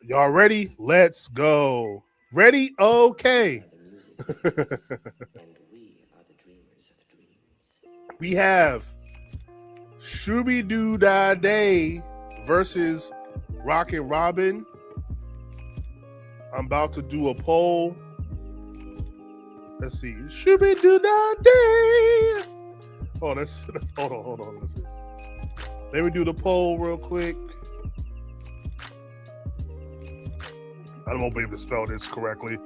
Y'all ready? Let's go. Ready? Okay. We have Shooby Doo Dah Day versus Rockin' Robin. I'm about to do a poll. Let's see. Shooby Doo Dah Day. Oh, that's hold on. Let's see. Let me do the poll real quick. I won't be able to spell this correctly.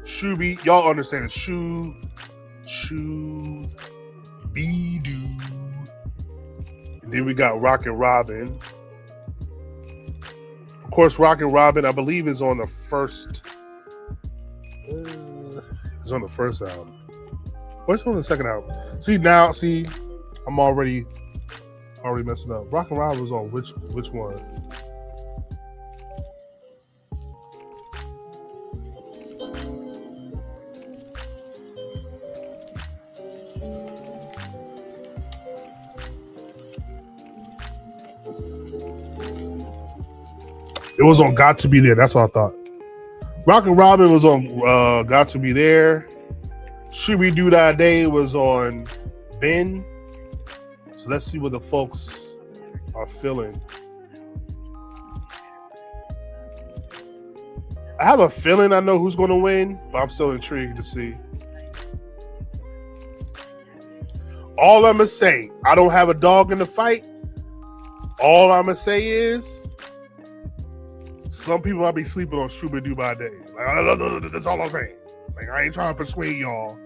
Shooby, y'all understand it. Be Doo. And then we got Rockin' Robin. Of course, Rockin' Robin, I believe, is on the first. It's on the first album. What's on the second album? See, I'm already messing up. Rockin' Robin was on which one? It was on Got to Be There. That's what I thought. Rockin' Robin was on Got to Be There. Shooby Doo Dah Day was on Ben. So let's see what the folks are feeling. I have a feeling I know who's going to win, but I'm still intrigued to see. All I'm going to say, I don't have a dog in the fight. All I'm going to say is some people might be sleeping on Shooby Doo Dah Day. Like, that's all I'm saying. Like, I ain't trying to persuade y'all.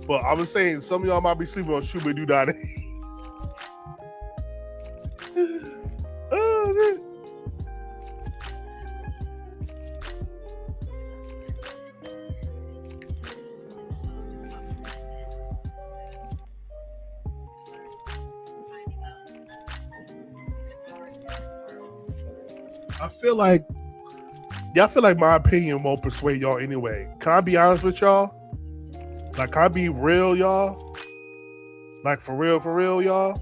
But I was saying some of y'all might be sleeping on Shooby Doo Dah Day. Oh, man. I feel like my opinion won't persuade y'all anyway. Can I be honest with y'all? Like, can I be real, y'all? Like, for real, y'all?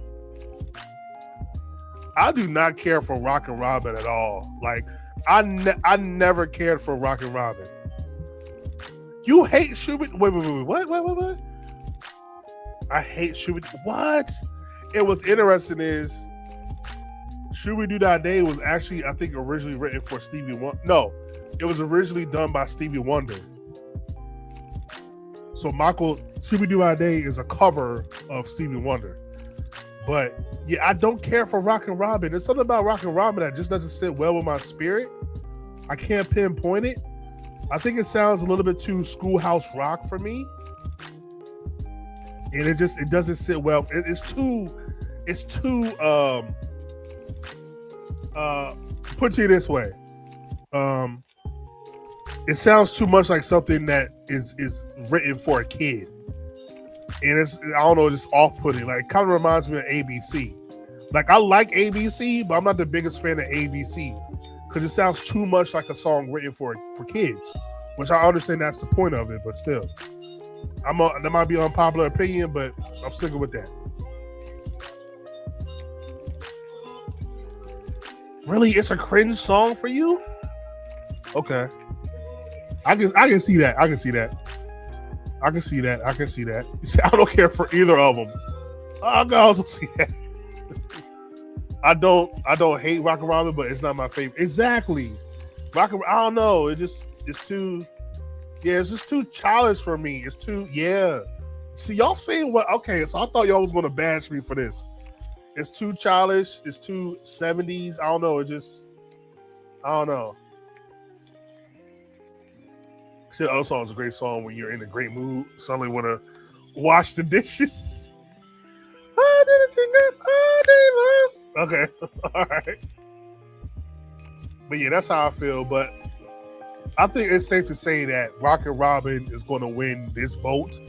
I do not care for Rockin' Robin at all. Like, I never cared for Rockin' Robin. You hate Shooby? Wait, what? I hate Shooby. What? It was interesting is Shooby Doo Dah Day was actually, I think, originally written for Stevie Wonder. No, it was originally done by Stevie Wonder. So Shooby Doo Dah Day is a cover of Stevie Wonder. But yeah, I don't care for Rockin' Robin. There's something about Rockin' Robin that just doesn't sit well with my spirit. I can't pinpoint it. I think it sounds a little bit too Schoolhouse Rock for me. And it doesn't sit well. It's too put it this way. It sounds too much like something that is written for a kid. And it's, I don't know, just off-putting. Like, it kind of reminds me of ABC. Like, I like ABC, but I'm not the biggest fan of ABC because it sounds too much like a song written for kids, which I understand that's the point of it, but still. That might be an unpopular opinion, but I'm sticking with that. Really? It's a cringe song for you? Okay. I can see that. I can see that. You see, I don't care for either of them. I can also see that. I don't hate Rockin' Robin, but it's not my favorite. Exactly. I don't know. It's too childish for me. It's too, yeah. See, y'all saying what? Okay, so I thought y'all was going to bash me for this. It's too childish. It's too 70s. I don't know. I don't know. See, the other song is a great song when you're in a great mood. Suddenly want to wash the dishes. Okay, all right. But yeah, that's how I feel. But I think it's safe to say that Rockin' Robin is going to win this vote.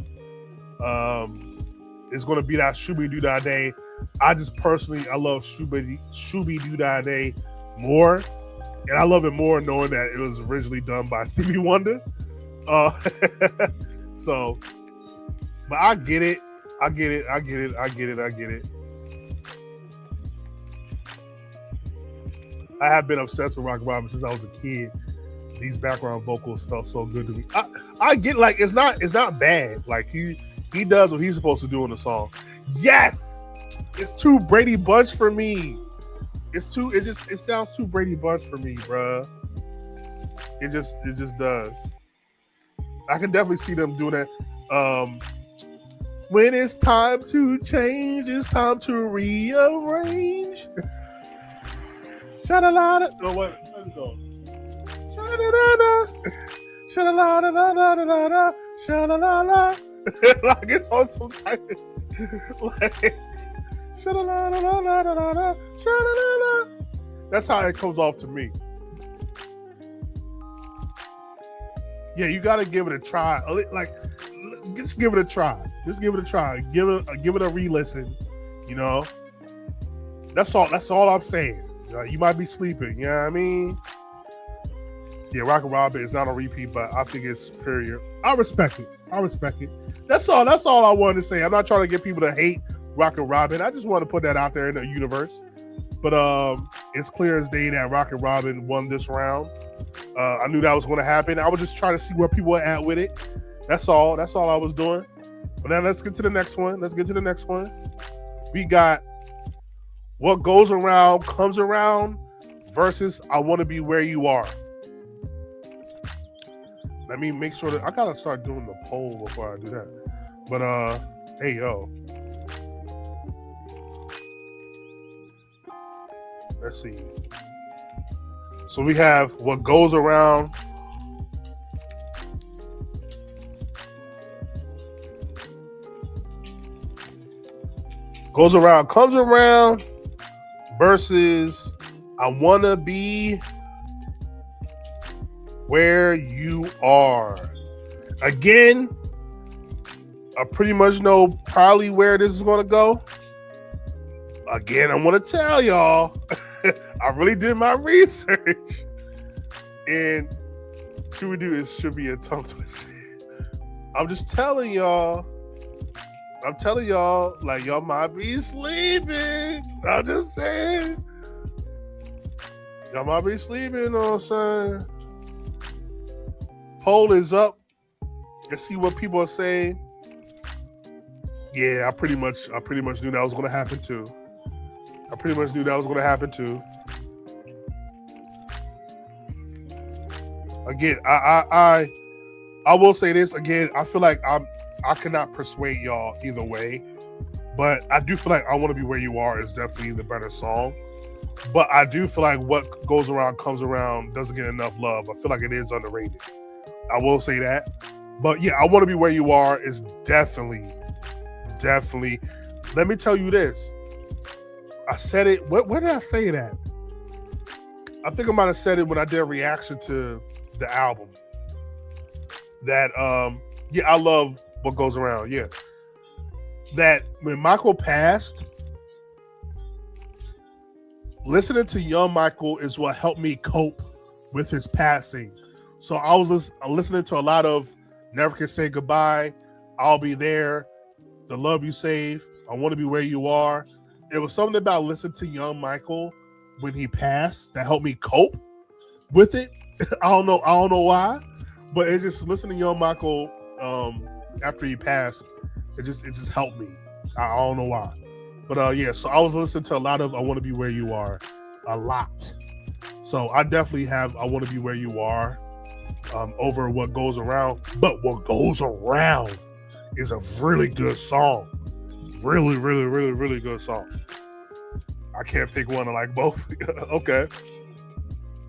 It's going to be that Shooby Doo Dah Day. I just personally, I love Shooby Doo Dah Day more. And I love it more knowing that it was originally done by Stevie Wonder. So, but I get it. I have been obsessed with Rock Robin since I was a kid. These background vocals felt so good to me. I get like it's not bad. Like he does what he's supposed to do in the song. Yes, it's too Brady Bunch for me. It sounds too Brady Bunch for me, bruh. It just does. I can definitely see them doing that. When it's time to change, it's time to rearrange. Sha-da-la-da. No, what? How's it go? Sha-da-da-da. Sha-da-la-da-da-da-da-da. Sha-da-la-la. Like it's on some type of like sha-da-la-da-da-da-da-da. Sha-da-la-la. That's how it comes off to me. Yeah, you gotta give it a try. Like, just give it a try. Just give it a try. Give it a re-listen. You know, that's all I'm saying. You might be sleeping. You know what I mean? Yeah, Rockin' Robin is not a repeat, but I think it's superior. I respect it. That's all I wanted to say. I'm not trying to get people to hate Rockin' Robin. I just want to put that out there in the universe. But it's clear as day that Rockin' Robin won this round. I knew that was going to happen. I was just trying to see where people were at with it. That's all I was doing. But now let's get to the next one. We got What Goes Around Comes Around versus I Want to Be Where You Are. Let me make sure that I gotta start doing the poll before I do that. But hey yo. Let's see. So we have What Goes Around. Goes Around Comes Around versus I Wanna Be Where You Are. Again, I pretty much know probably where this is going to go. Again, I want to tell y'all, I really did my research. And it should be a tongue twister. I'm just telling y'all. Like, y'all might be sleeping. I'm just saying. Y'all might be sleeping, you know what I'm saying? Poll is up. Let's see what people are saying. Yeah, I pretty much knew that was going to happen too. Again, I will say this again. I feel like I cannot persuade y'all either way, but I do feel like I Want to Be Where You Are is definitely the better song. But I do feel like What Goes Around Comes Around doesn't get enough love. I feel like it is underrated. I will say that. But yeah, I Want to Be Where You Are is definitely. Let me tell you this. I said it. Where did I say it at? I think I might have said it when I did a reaction to the album. That yeah, I love What Goes Around. Yeah. That when Michael passed, listening to Young Michael is what helped me cope with his passing. So I was listening to a lot of Never Can Say Goodbye, I'll Be There, The Love You Save, I Want to Be Where You Are. It was something about listening to Young Michael when he passed that helped me cope with it. I don't know why, but it just listening to Young Michael after he passed, it just helped me. I don't know why. But yeah, so I was listening to a lot of I Want to Be Where You Are a lot. So I definitely have I Want to Be Where You Are over What Goes Around. But What Goes Around is a really good song. Really, really, really, really good song. I can't pick one. I like both. Okay.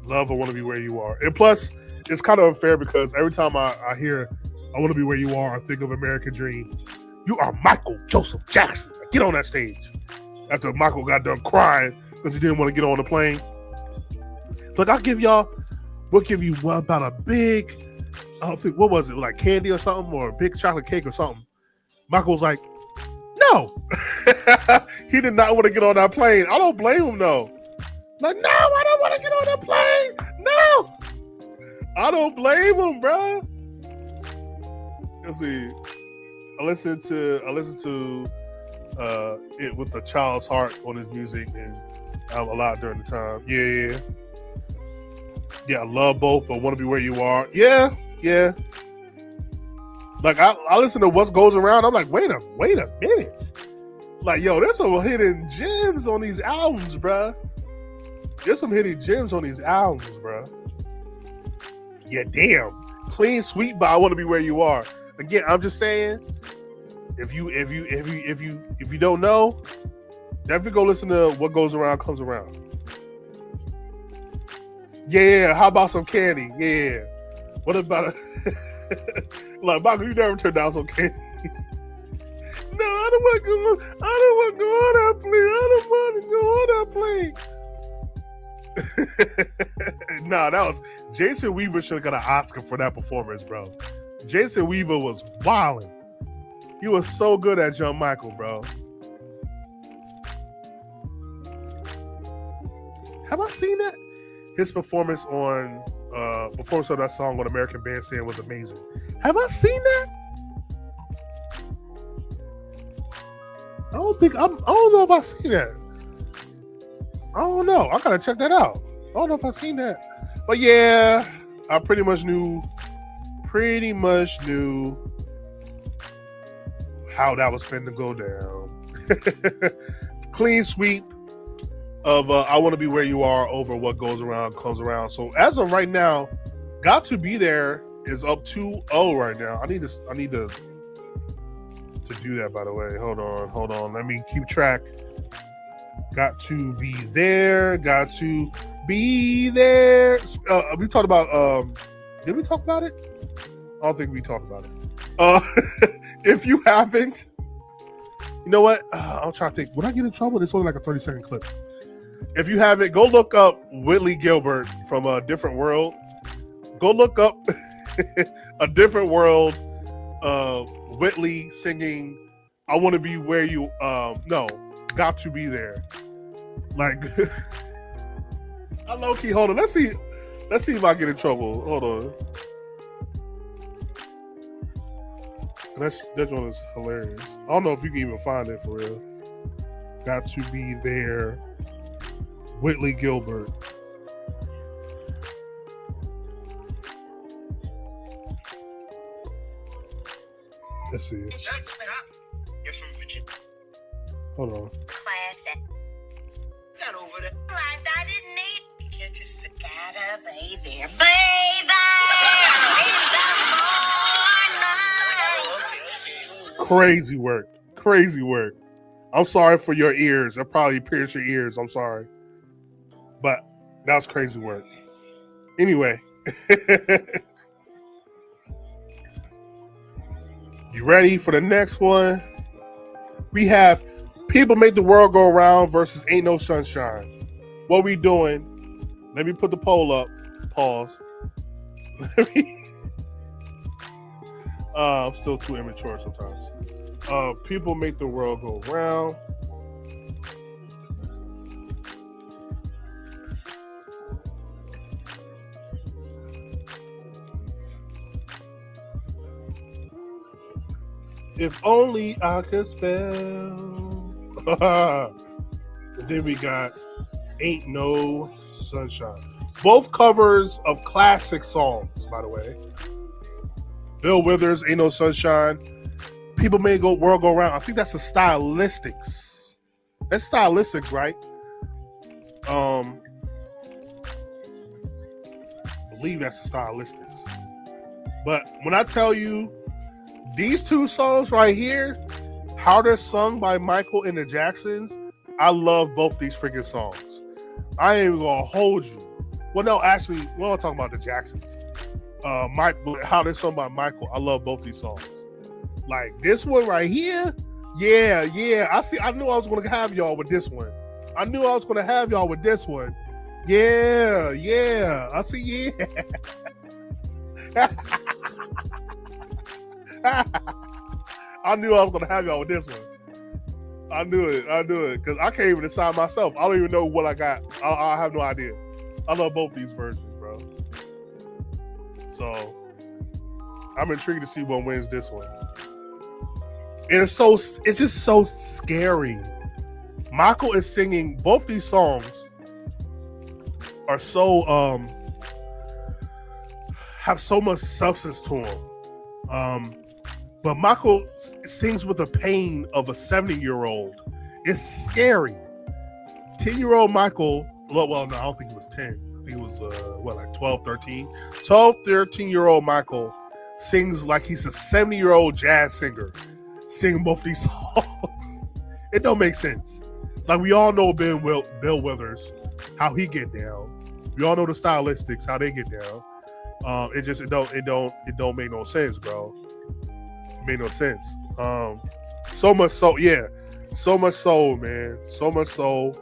Love I Want to Be Where You Are. And plus, it's kind of unfair because every time I hear I Want to Be Where You Are, I think of American Dream. You are Michael Joseph Jackson. Get on that stage. After Michael got done crying because he didn't want to get on the plane. It's like, we'll give you about a big, what was it, like candy or something, or a big chocolate cake or something. Michael was like, no. He did not want to get on that plane. I don't blame him though. Like, no, I don't want to get on that plane. No. I don't blame him, bro. Let's see. I listened to it with a child's heart on his music, and a lot during the time. Yeah. I love both, but want to be where you are. Yeah. Like I listen to What Goes Around. I'm like, wait a minute. Like, yo, there's some hidden gems on these albums, bruh. Yeah, damn. Clean Sweep by I Want to Be Where You Are. Again, I'm just saying, if you don't know, definitely go listen to What Goes Around Comes Around. Yeah, how about some Candy? Yeah. What about like, Michael, you never turned down some Candy. No, I don't want to go on that plane. Nah, that was Jason Weaver should have got an Oscar for that performance, bro. Jason Weaver was wilding. He was so good at John Michael, bro. Have I seen that? His performance of that song on American Bandstand was amazing. Have I seen that? I don't know if I've seen that. I don't know. I gotta check that out. I don't know if I've seen that. But yeah, I pretty much knew how that was finna go down. Clean sweep of I Want to Be Where You Are over What Goes Around Comes Around. So as of right now, Got to Be There is up 2-0 right now. I need to do that, by the way. Hold on. Let me keep track. Got to Be There. We talked about did we talk about it? I don't think we talked about it. If you haven't, you know what? I'm trying to think. Would I get in trouble? It's only like a 30-second clip. If you haven't, go look up Whitley Gilbert from A Different World. Go look up A Different World. Whitley singing I Want to Be Where You Got to Be There. Like I low-key, hold on. Let's see if I get in trouble. Hold on. That one is hilarious. I don't know if you can even find it for real. Got to Be There. Whitley Gilbert. Let's see. Hold on. Classic. Got over the realized I didn't eat. Can't you sit? Gotta be there, baby. Crazy work. I'm sorry for your ears. I probably pierced your ears. I'm sorry. But that was crazy work. Anyway. You ready for the next one? We have People Make the World Go Around versus Ain't No Sunshine. What we doing? Let me put the poll up. Pause. I'm still too immature sometimes. People Make the World Go Round. If only I could spell. Then we got Ain't No Sunshine. Both covers of classic songs, by the way. Bill Withers, Ain't No Sunshine. People Make the World Go Round. I think that's the stylistics. That's stylistics, right? I believe that's the stylistics. But when I tell you these two songs right here, how they're sung by Michael and the Jacksons, I love both these freaking songs. I ain't even gonna hold you. Well, no, actually, we're not talking about the Jacksons. How they're sung by Michael, I love both these songs. Like this one right here, yeah. I knew I was gonna have y'all with this one. Yeah. I see, yeah. I knew I was gonna have y'all with this one. I knew it, because I can't even decide myself. I don't even know what I got. I have no idea. I love both these versions, bro. So I'm intrigued to see what wins this one. And it's just so scary. Michael is singing both these songs are so have so much substance to them. But Michael sings with the pain of a 70-year-old. It's scary. 10-year-old Michael, well, no, I don't think he was 10. I think he was, like 12, 13? 12, 13-year-old Michael sings like he's a 70-year-old jazz singer singing both these songs. It don't make sense. Like, we all know Bill Withers, how he get down. We all know the stylistics, how they get down. It don't make no sense, bro. It made no sense. So much soul, yeah. So much soul, man. So much soul.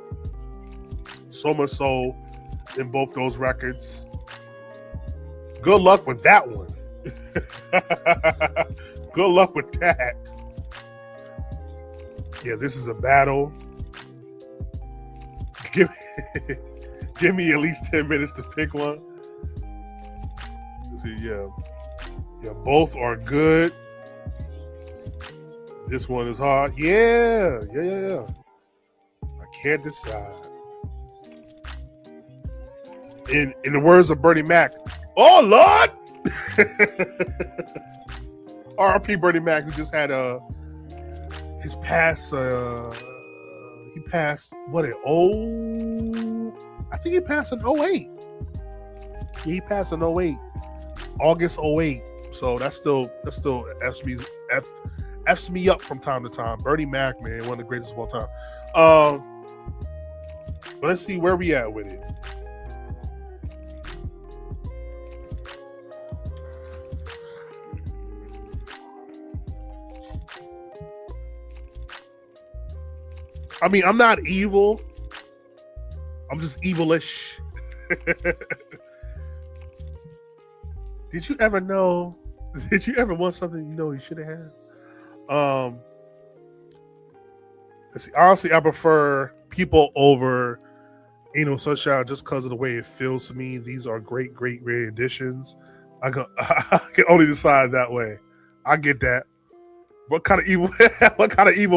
So much soul in both those records. Good luck with that one. Good luck with that. Yeah, this is a battle. Give me at least 10 minutes to pick one. See, yeah, both are good. This one is hard. Yeah. I can't decide. In the words of Bernie Mac, oh Lord! R.I.P. Bernie Mac, who just had his pass. He passed I think he passed in 08. Yeah, he passed in 08. August 08. So that still F's me up from time to time. Bernie Mac, man, one of the greatest of all time. But let's see where we at with it. I mean, I'm not evil. I'm just evilish. Did you ever know? Did you ever want something you know you should have had? Let's see. Honestly, I prefer People over Ain't No Sunshine just because of the way it feels to me. These are great additions. I can only decide that way. I get that. What kind of evil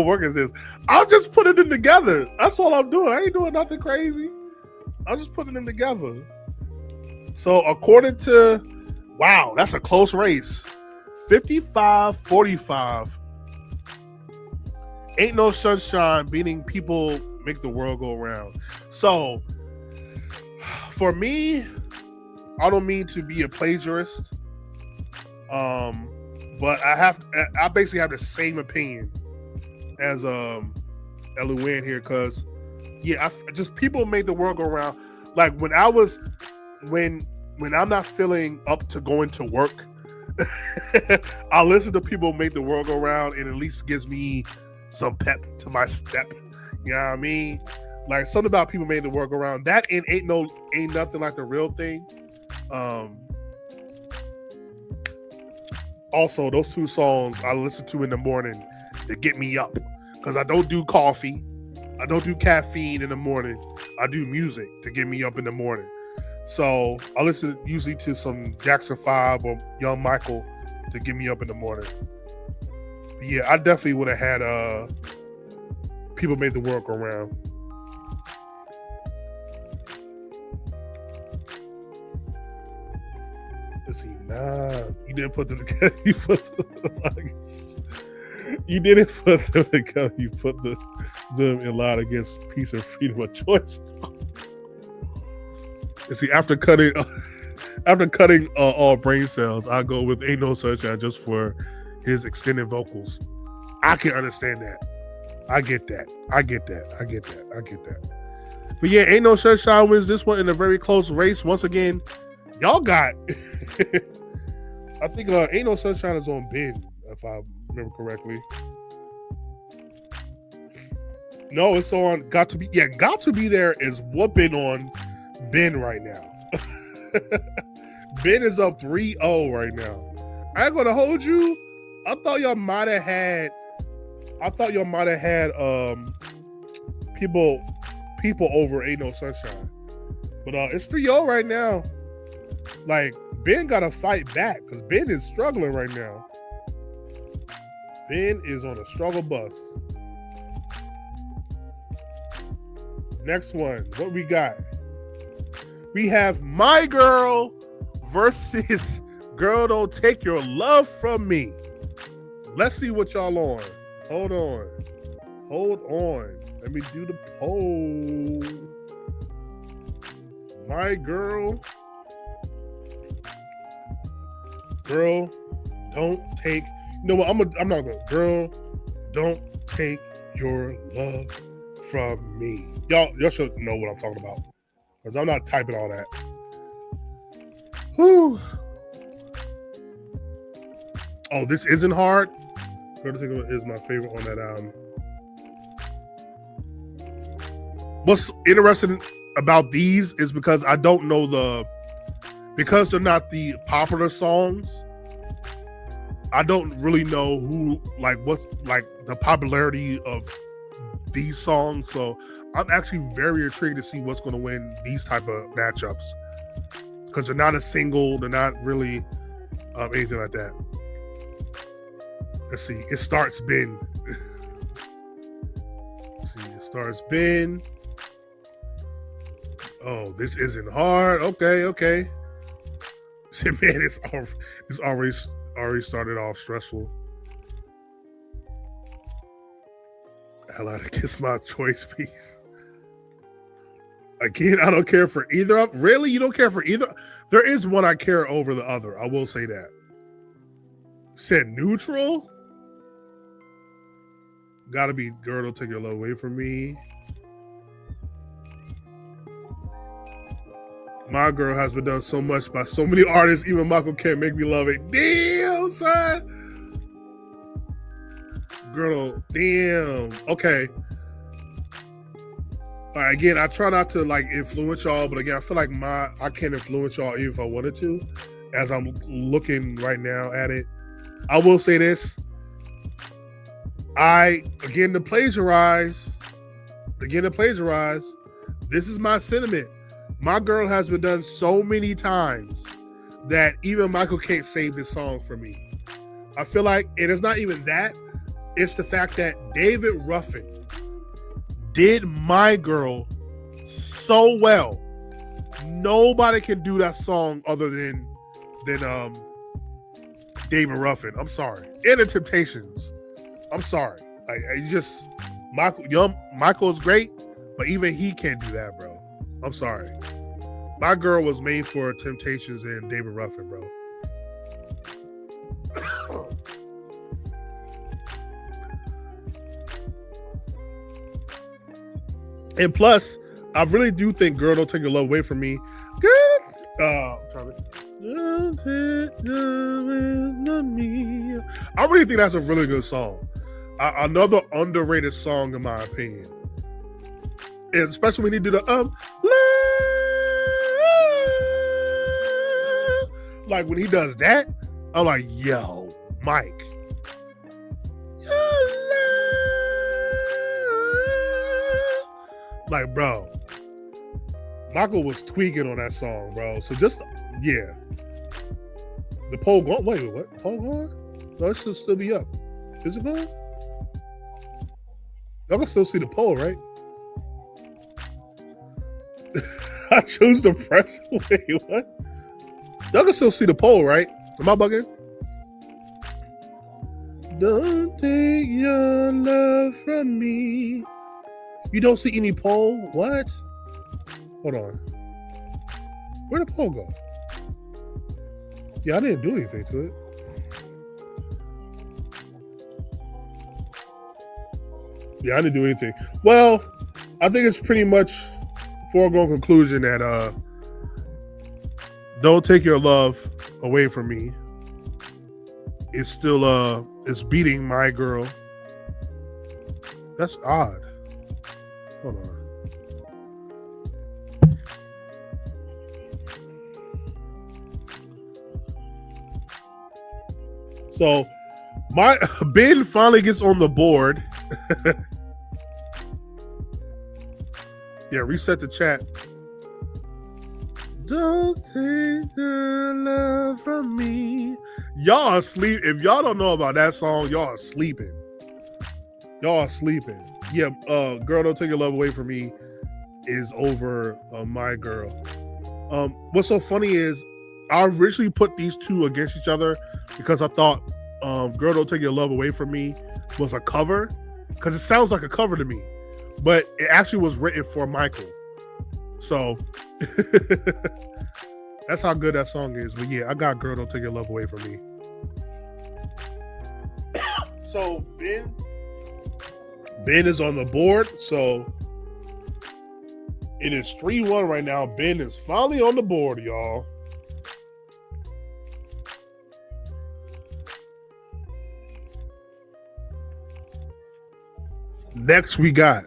work is this? I'm just putting them together. That's all I'm doing. I ain't doing nothing crazy. I'm just putting them together. So according to, wow, that's a close race. 55-45. Ain't No Sunshine beating People Make the World Go Round. So for me, I don't mean to be a plagiarist. But I basically have the same opinion as Luann here, because just People Made the World Go Round. Like when I'm not feeling up to going to work, I listen to People Make the World Go Round, and at least gives me some pep to my step. You know what I mean? Like something about People Made the World Go Round. That ain't nothing like the real thing. Also, those two songs I listen to in the morning to get me up, because I don't do coffee. I don't do caffeine in the morning. I do music to get me up in the morning. So I listen usually to some Jackson 5 or Young Michael to get me up in the morning. Yeah, I definitely would have had People Made the World Go Round. Let's see, nah, you didn't put them together. You didn't put them together. You put them in line against peace and freedom of choice. And see, after cutting all brain cells, I go with Ain't No Sunshine just for his extended vocals. I can understand that. I get that. But yeah, Ain't No Sunshine wins this one in a very close race. Once again, y'all got I think Ain't No Sunshine is on Ben, if I remember correctly. No, it's on Got to Be. Yeah, Got to Be There is whooping on Ben right now. Ben is up 3-0 right now. I ain't gonna hold you. I thought y'all might have had people over Ain't No Sunshine. But it's 3-0 right now. Like, Ben got to fight back because Ben is struggling right now. Ben is on a struggle bus. Next one. What we got? We have My Girl versus Girl Don't Take Your Love From Me. Let's see what y'all on. Hold on. Let me do the poll. My Girl. Girl, don't take. You know what? I'm not gonna. Girl, don't take your love from me. Y'all should know what I'm talking about, because I'm not typing all that. Whew. Oh, this isn't hard. Girl, is my favorite on that. What's interesting about these is because I don't know because they're not the popular songs. I don't really know what's the popularity of these songs. So I'm actually very intrigued to see what's going to win these type of matchups, because they're not a single. They're not really anything like that. Let's see. It Starts Ben. Let's see. It Starts Ben. Oh, this isn't hard. Okay. See, man, it's already started off stressful. I like to Kiss My Choice piece. Again, I don't care for either of. Really? You don't care for either? There is one I care over the other. I will say that. Said neutral? Gotta be Girl Don't Take Your Love Away From Me. My Girl has been done so much by so many artists, even Michael can't make me love it. Damn, son. Girl, damn. Okay. All right, again, I try not to influence y'all, but again, I feel like I can't influence y'all even if I wanted to, as I'm looking right now at it. I will say this. To plagiarize, this is my sentiment. My Girl has been done so many times that even Michael can't save this song for me. I feel like it is not even that. It's the fact that David Ruffin did My Girl so well. Nobody can do that song other than David Ruffin. I'm sorry. And the Temptations. I'm sorry. Michael's great, but even he can't do that, bro. I'm sorry. My Girl was made for Temptations and David Ruffin, bro. And plus, I really do think Girl Don't Take Your Love Away From Me. I really think that's a really good song. Another underrated song, in my opinion. And especially when he do the like when he does that, I'm like, yo, Mike. Like, bro, Michael was tweaking on that song, bro. So just, yeah. The poll gone? Wait, what? Poll gone? No, it should still be up. Is it gone? Y'all can still see the poll, right? I choose the press. Wait, what? Y'all can still see the poll, right? Am I bugging? Don't take your love from me. You don't see any poll? What? Hold on. Where'd the poll go? Yeah, I didn't do anything to it. Yeah, I didn't do anything. Well, I think it's pretty much foregone conclusion that Don't Take Your Love Away From Me is still is beating My Girl. That's odd. Hold on. So Ben finally gets on the board. Yeah, reset the chat. Don't take the love from me. Y'all are asleep. If y'all don't know about that song, y'all are sleeping. Y'all are sleeping. Yeah, Girl Don't Take Your Love Away From Me is over My Girl. What's so funny is I originally put these two against each other because I thought Girl Don't Take Your Love Away From Me was a cover, because it sounds like a cover to me, but it actually was written for Michael. So that's how good that song is. But yeah, I got Girl Don't Take Your Love Away From Me. So Ben is on the board. So it is 3-1 right now. Ben is finally on the board, y'all. Next we got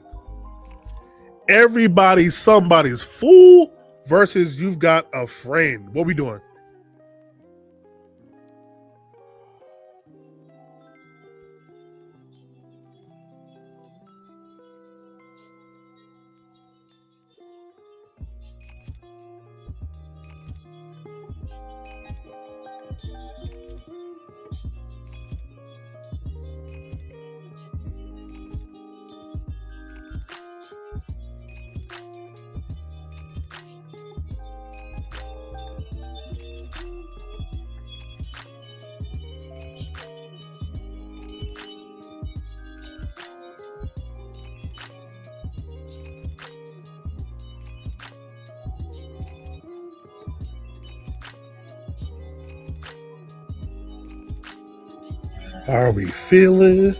Everybody Somebody's Fool versus You've Got a Friend. What we doing? How are we feeling?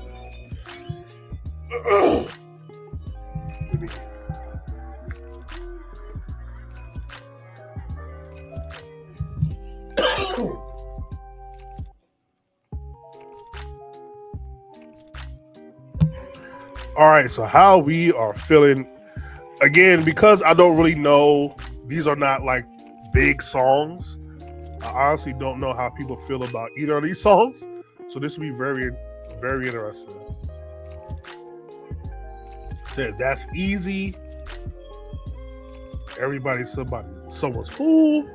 All right, so how we are feeling. Again, because I don't really know, these are not like big songs. I honestly don't know how people feel about either of these songs. So this will be very, very interesting. Said that's easy. Everybody, someone's fool.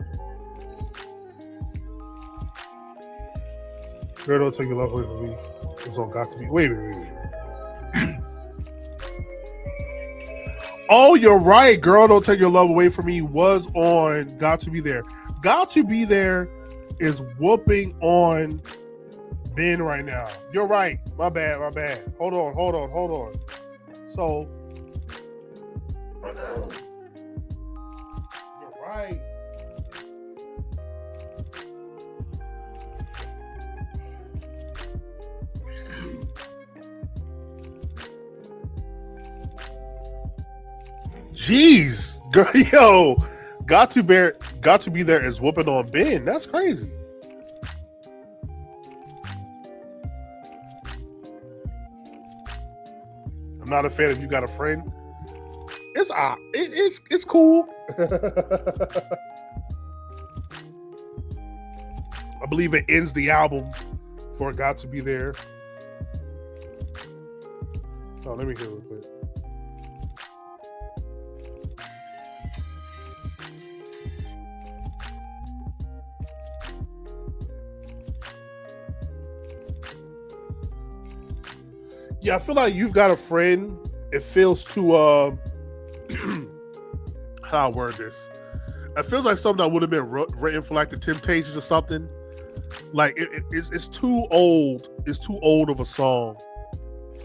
Girl, don't take your love away from me. It's all got to be. Wait. Oh, you're right. Girl, don't take your love away from me was on Got to Be There. Got to Be There is whooping on Ben right now. You're right. My bad. Hold on. So, you're right. Jeez, girl, yo, got to be there is whooping on Ben. That's crazy. I'm not a fan of You Got a Friend. It's cool. I believe it ends the album for Got to Be There. Oh, let me hear it real quick. Yeah, I feel like You've Got a Friend. It feels too how do I word this? It feels like something that would have been written for like the Temptations or something. Like it's too old. It's too old of a song.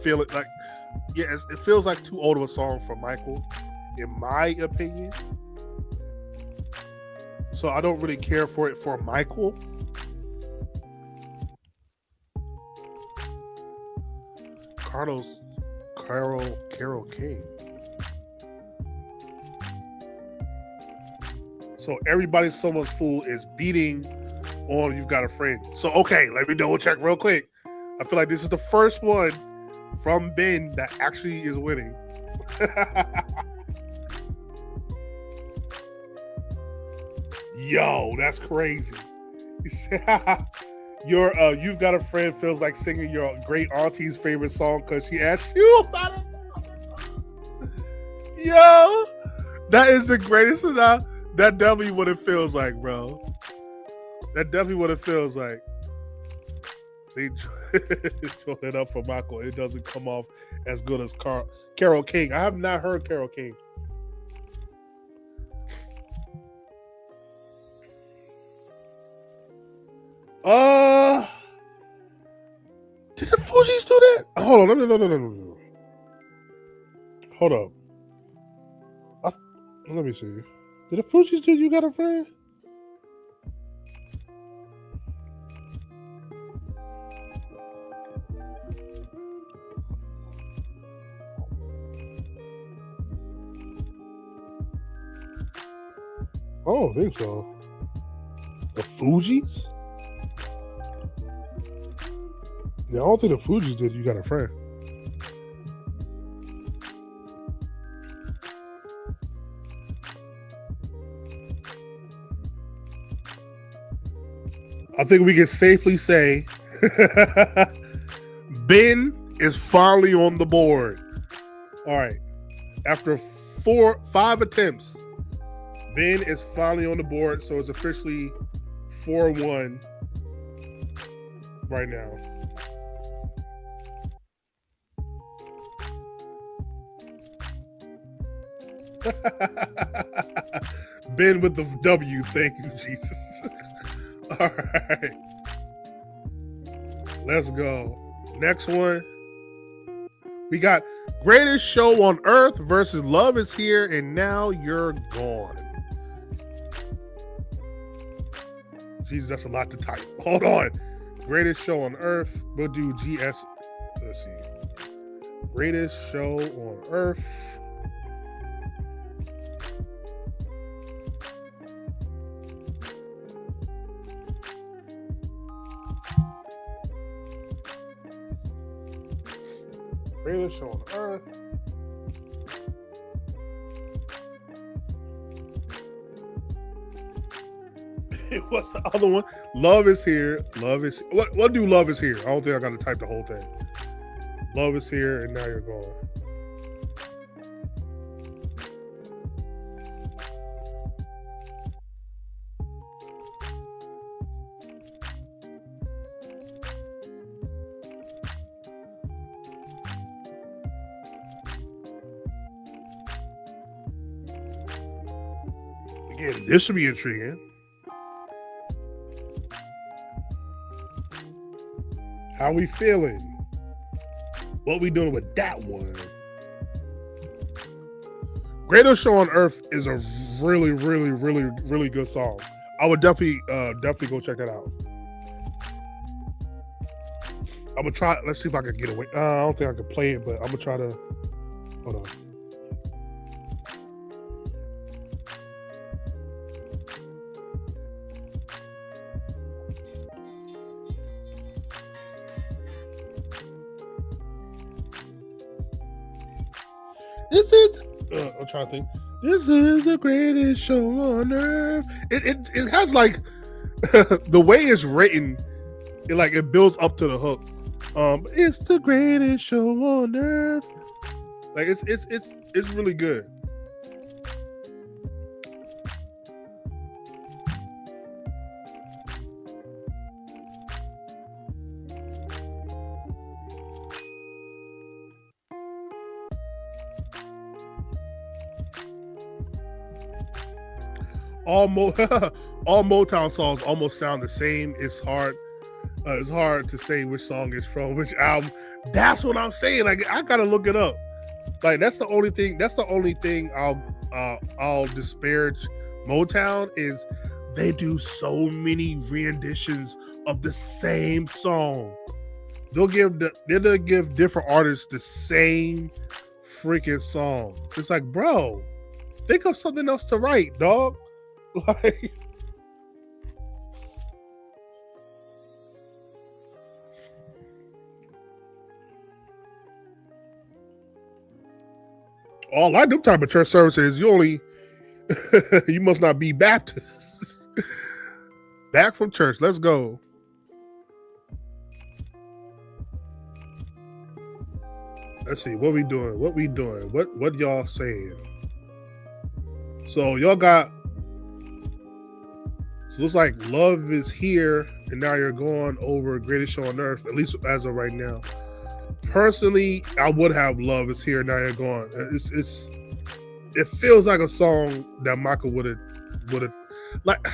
Feel it like it feels like too old of a song for Michael, in my opinion. So I don't really care for it for Michael. Carole King. So Everybody Someone's Fool is beating on You've Got a Friend. So okay, let me double check real quick. I feel like this is the first one from Ben that actually is winning. Yo, that's crazy. You've Got a Friend feels like singing your great auntie's favorite song because she asked you about it. Yo, that is the greatest of that. That definitely what it feels like, bro. That definitely what it feels like. They throw it up for Michael. It doesn't come off as good as Carole King. I have not heard Carole King. the Fugees do that? Hold on, no. Hold up. Let me see. Did the Fugees do You Got a Friend? I don't think so. The Fugees? Yeah, I don't think the Fugees did You Got a Friend. I think we can safely say Ben is finally on the board. All right. After 5 attempts, Ben is finally on the board, so it's officially 4-1 right now. Ben with the W. Thank you, Jesus. All right. Let's go. Next one. We got Greatest Show on Earth versus Love Is Here and Now You're Gone. Jesus, that's a lot to type. Hold on. Greatest Show on Earth. We'll do GS. Let's see. Greatest Show on Earth. Greatest Show on Earth. What's the other one? Love Is Here. Love Is what do Love Is Here? I don't think I gotta type the whole thing. Love Is Here and Now You're Gone. Again, this should be intriguing. How we feeling? What we doing with that one? Greatest Show on Earth is a really, really, really, really good song. I would definitely go check that out. I'm gonna try. Let's see if I can get away. I don't think I can play it, but I'm gonna try to. Hold on. This is. I'm trying to think. This is the greatest show on earth. It has like the way it's written. It builds up to the hook. It's the greatest show on earth. Like it's really good. All Motown songs almost sound the same. It's hard to say which song is from which album. That's what I'm saying. Like I gotta look it up. Like that's the only thing I'll disparage Motown is they do so many renditions of the same song. They'll give different artists the same freaking song. It's like, bro, think of something else to write, dog. Like, all I do type of church services, you must not be Baptist. Back from church, let's go. Let's see what we doing. What y'all saying? So y'all got. So it looks like Love Is Here and Now You're Gone over Greatest Show on Earth, at least as of right now. Personally, I would have Love Is Here, Now You're Gone. It feels like a song that Michael would have like.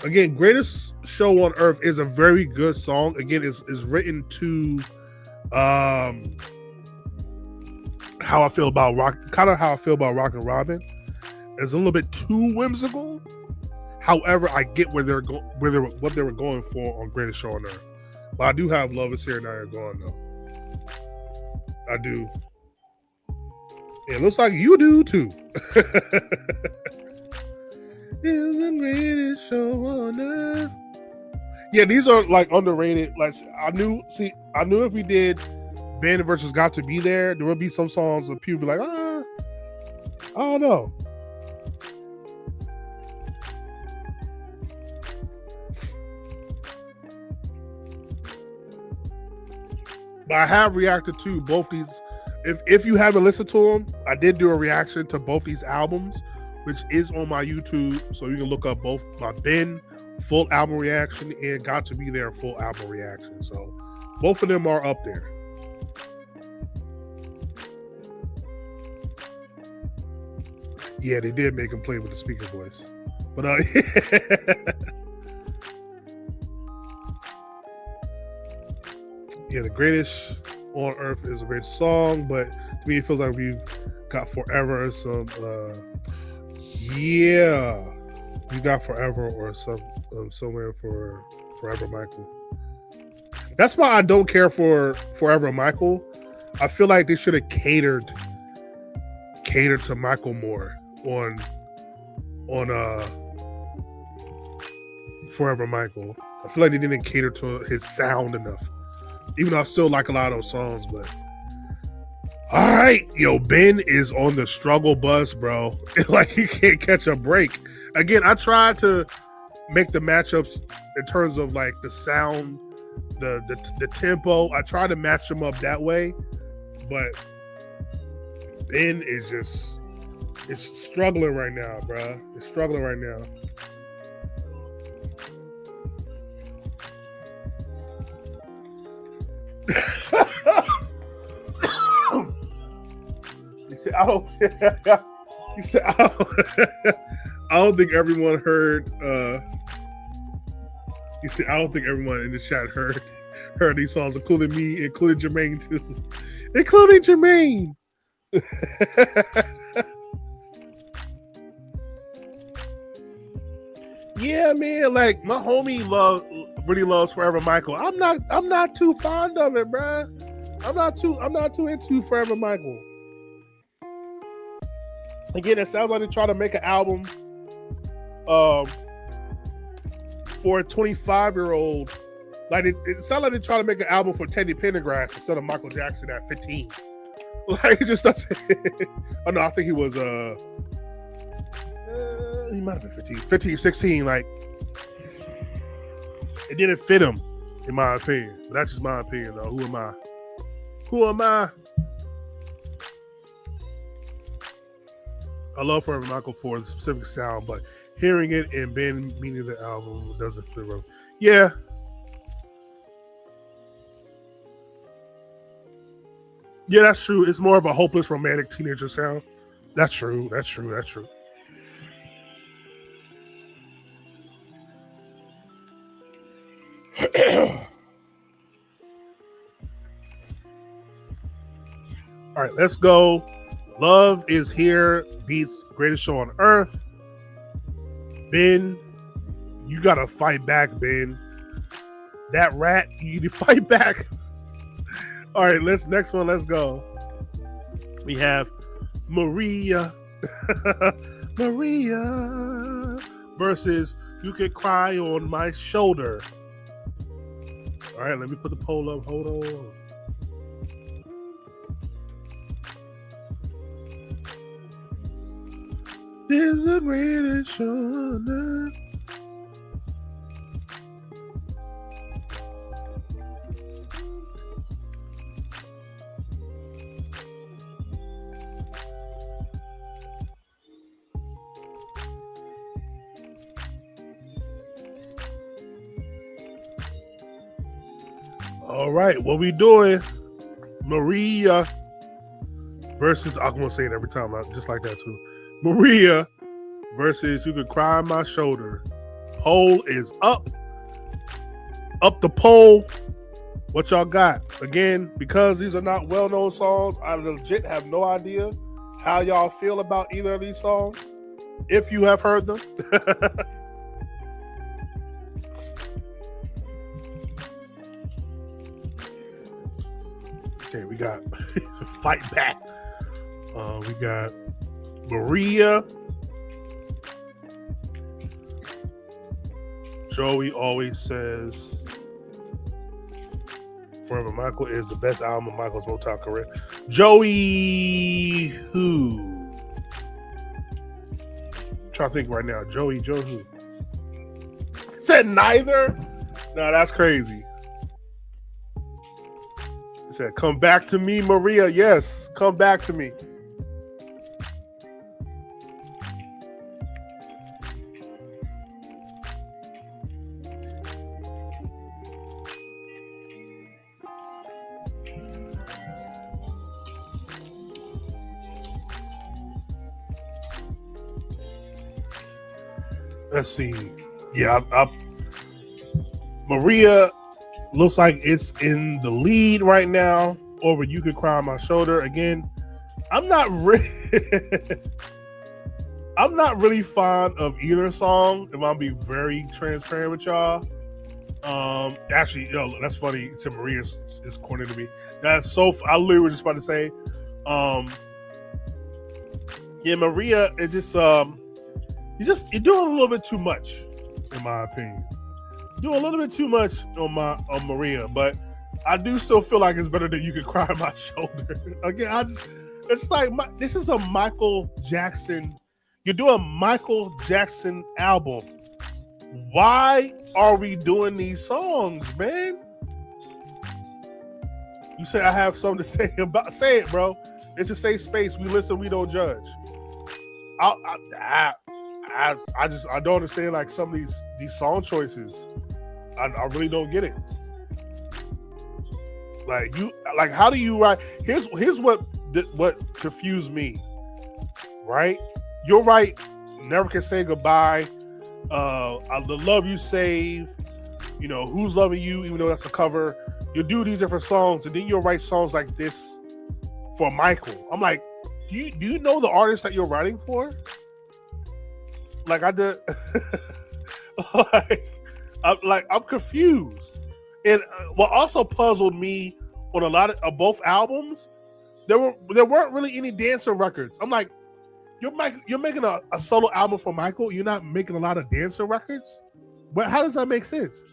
Again, Greatest Show on Earth is a very good song. Again, it's written to how I feel about rock, kind of how I feel about Rockin' Robin. It's a little bit too whimsical. However, I get what they were going for on Greatest Show on Earth. But I do have Love Is Here Now You're Gone though. I do. It looks like you do too. Is the greatest show on earth. Yeah, these are like underrated. Like I knew if we did Ben versus Got to Be There would be some songs that people be like, I don't know. But I have reacted to both these. If you haven't listened to them, I did do a reaction to both these albums, which is on my YouTube. So you can look up both my Ben full album reaction and Got to Be There full album reaction. So both of them are up there. Yeah, they did make him play with the speaker voice. But yeah, The Greatest on Earth is a great song, but to me it feels like we've got Forever and some yeah. You got Forever or some somewhere for Forever Michael. That's why I don't care for Forever Michael. I feel like they should have catered to Michael more on Forever Michael. I feel like they didn't cater to his sound enough. Even though I still like a lot of those songs, but all right, yo, Ben is on the struggle bus, bro. Like he can't catch a break. Again, I tried to make the matchups in terms of like the sound, the tempo. I tried to match them up that way, but Ben is just struggling right now, bro. It's struggling right now. He said, I don't think everyone heard. He said, I don't think everyone in the chat heard these songs, including me, including Jermaine too, including Jermaine. Yeah, man. Like my homie really loves Forever Michael. I'm not too fond of it, bruh. I'm not too into Forever Michael. Again, it sounds like they try to make an album for a 25-year-old. Like it sounds like they try to make an album for Teddy Pendergrass instead of Michael Jackson at 15. Like it just doesn't. Oh no, I think he was he might have been 15, 16. Like it didn't fit him, in my opinion. But that's just my opinion, though. Who am I? I love Forever Michael for the specific sound, but hearing it and Ben meaning the album doesn't fit right. Yeah. Yeah, that's true. It's more of a hopeless romantic teenager sound. That's true. All right, let's go. Love Is Here beats Greatest Show on Earth. Ben, you gotta fight back, Ben. That rat, you need to fight back. All right, next one, let's go. We have Maria. Maria versus You Can Cry on My Shoulder. All right, let me put the poll up. Hold on. This is the greatest show on earth. All right, what we doing? Maria versus, I'm gonna say it every time, just like that too. Maria versus You Can Cry on My Shoulder. poll is up. Up the poll. What y'all got? Again, because these are not well-known songs, I legit have no idea how y'all feel about either of these songs, if you have heard them. Okay, we got Fight Back. We got Maria. Joey always says Forever Michael is the best album of Michael's Motown career. Joey who? I'm trying to think right now. Joey who? Said neither? No, that's crazy. He said, come back to me, Maria. Yes, come back to me. Let's see. Yeah, Maria looks like it's in the lead right now over You Could Cry on My Shoulder. Again, I'm not really fond of either song, if I'll be very transparent with y'all. Actually, that's funny. Tim Maria is corny to me. That's so I literally was just about to say, yeah, Maria is just you're doing a little bit too much, in my opinion. Doing a little bit too much on Maria, but I do still feel like it's better than You Could Cry on My Shoulder. Again, it's like this is a Michael Jackson. You're doing a Michael Jackson album. Why are we doing these songs, man? You say I have something to say about. Say it, bro. It's a safe space. We listen. We don't judge. I don't understand like some of these song choices. I really don't get it. Like how do you write? Here's what confused me. Right, you're right. Never Can Say Goodbye. The Love You Save. You know, Who's Loving You? Even though that's a cover, you do these different songs, and then you'll write songs like this for Michael. I'm like, do you know the artist that you're writing for? Like I did. I'm confused. And what also puzzled me on a lot of both albums, there weren't really any dancer records. I'm like, you're making a solo album for Michael. You're not making a lot of dancer records. But how does that make sense?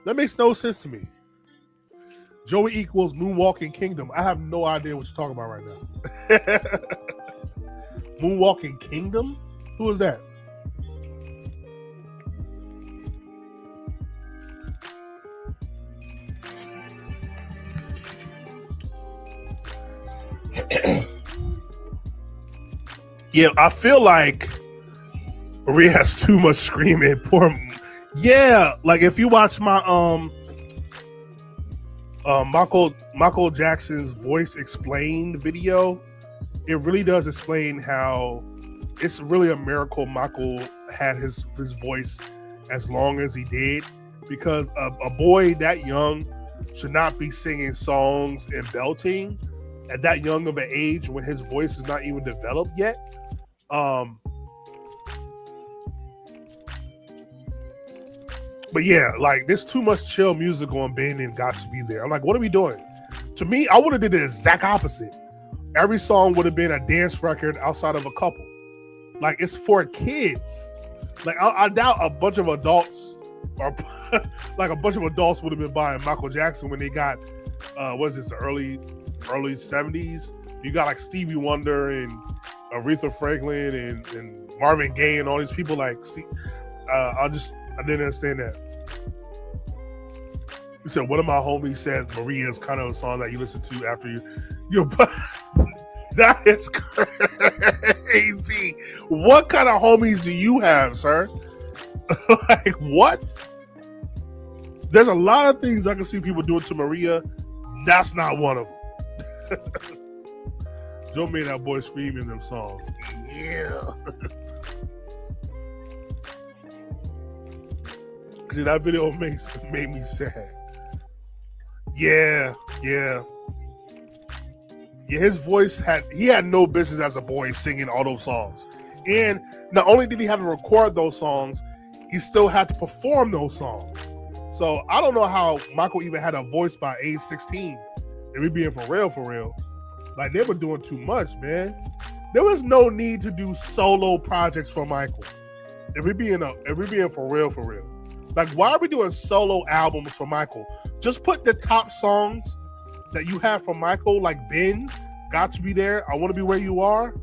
That makes no sense to me. Joey equals Moonwalking Kingdom. I have no idea what you're talking about right now. Moonwalking Kingdom? Who is that? Yeah, I feel like Maria has too much screaming. Poor, yeah. Like if you watch my Michael Jackson's Voice Explained video, it really does explain how it's really a miracle Michael had his voice as long as he did, because a boy that young should not be singing songs and belting at that young of an age when his voice is not even developed yet. But yeah, like there's too much chill music on Ben and Got to Be There. I'm like, what are we doing? To me, I would have did the exact opposite. Every song would have been a dance record outside of a couple. Like it's for kids. Like I doubt a bunch of adults or like a bunch of adults would have been buying Michael Jackson when they got what is this, the early 70s. You got like Stevie Wonder and Aretha Franklin and Marvin Gaye and all these people. Like, I didn't understand that. You said one of my homies said Maria is kind of a song that you listen to after you. That is crazy. What kind of homies do you have, sir? Like what? There's a lot of things I can see people doing to Maria. That's not one of them. Joe made that boy scream in them songs. Yeah. See, that video made me sad. Yeah. His voice had no business as a boy singing all those songs. And not only did he have to record those songs, he still had to perform those songs. So I don't know how Michael even had a voice by age 16. If we being for real. Like, they were doing too much, man. There was no need to do solo projects for Michael. If we being for real. Like, why are we doing solo albums for Michael? Just put the top songs that you have from Michael, like Ben, Got to Be There, I Want to Be Where You Are.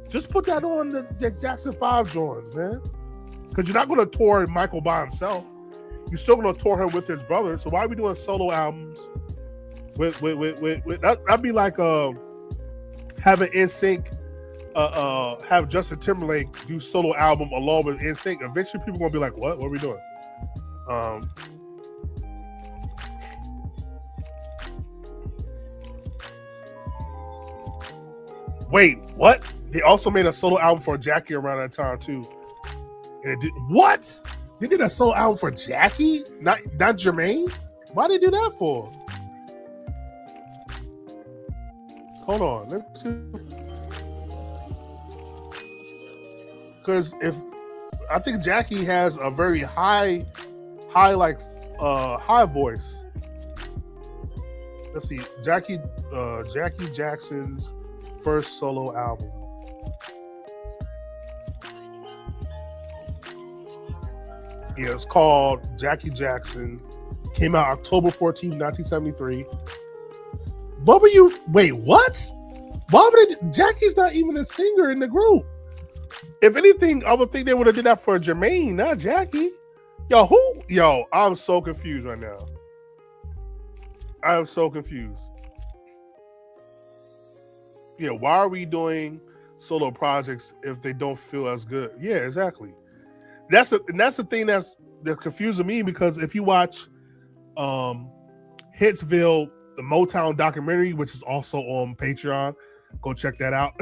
Just put that on the Jackson 5 joints, man. Because you're not going to tour Michael by himself. You're still going to tour him with his brother. So why are we doing solo albums? With that'd be like having NSYNC, have Justin Timberlake do solo album along with NSYNC. Eventually, people are going to be like, "What? What are we doing?" Wait, what? They also made a solo album for Jackie around that time too. And it did what? They did a solo album for Jackie, not Jermaine. Why did they do that for? Hold on, let's see. Because I think Jackie has a very high voice. Let's see, Jackie Jackson's first solo album. Yeah, it's called Jackie Jackson. Came out October 14, 1973. Wait, what? Why would Jackie's not even a singer in the group? If anything, I would think they would have did that for Jermaine, not Jackie. Yo, I'm so confused right now. I am so confused. Yeah, why are we doing solo projects if they don't feel as good? Yeah, exactly. That's the thing that's confusing me, because if you watch Hitsville, the Motown documentary, which is also on Patreon, go check that out.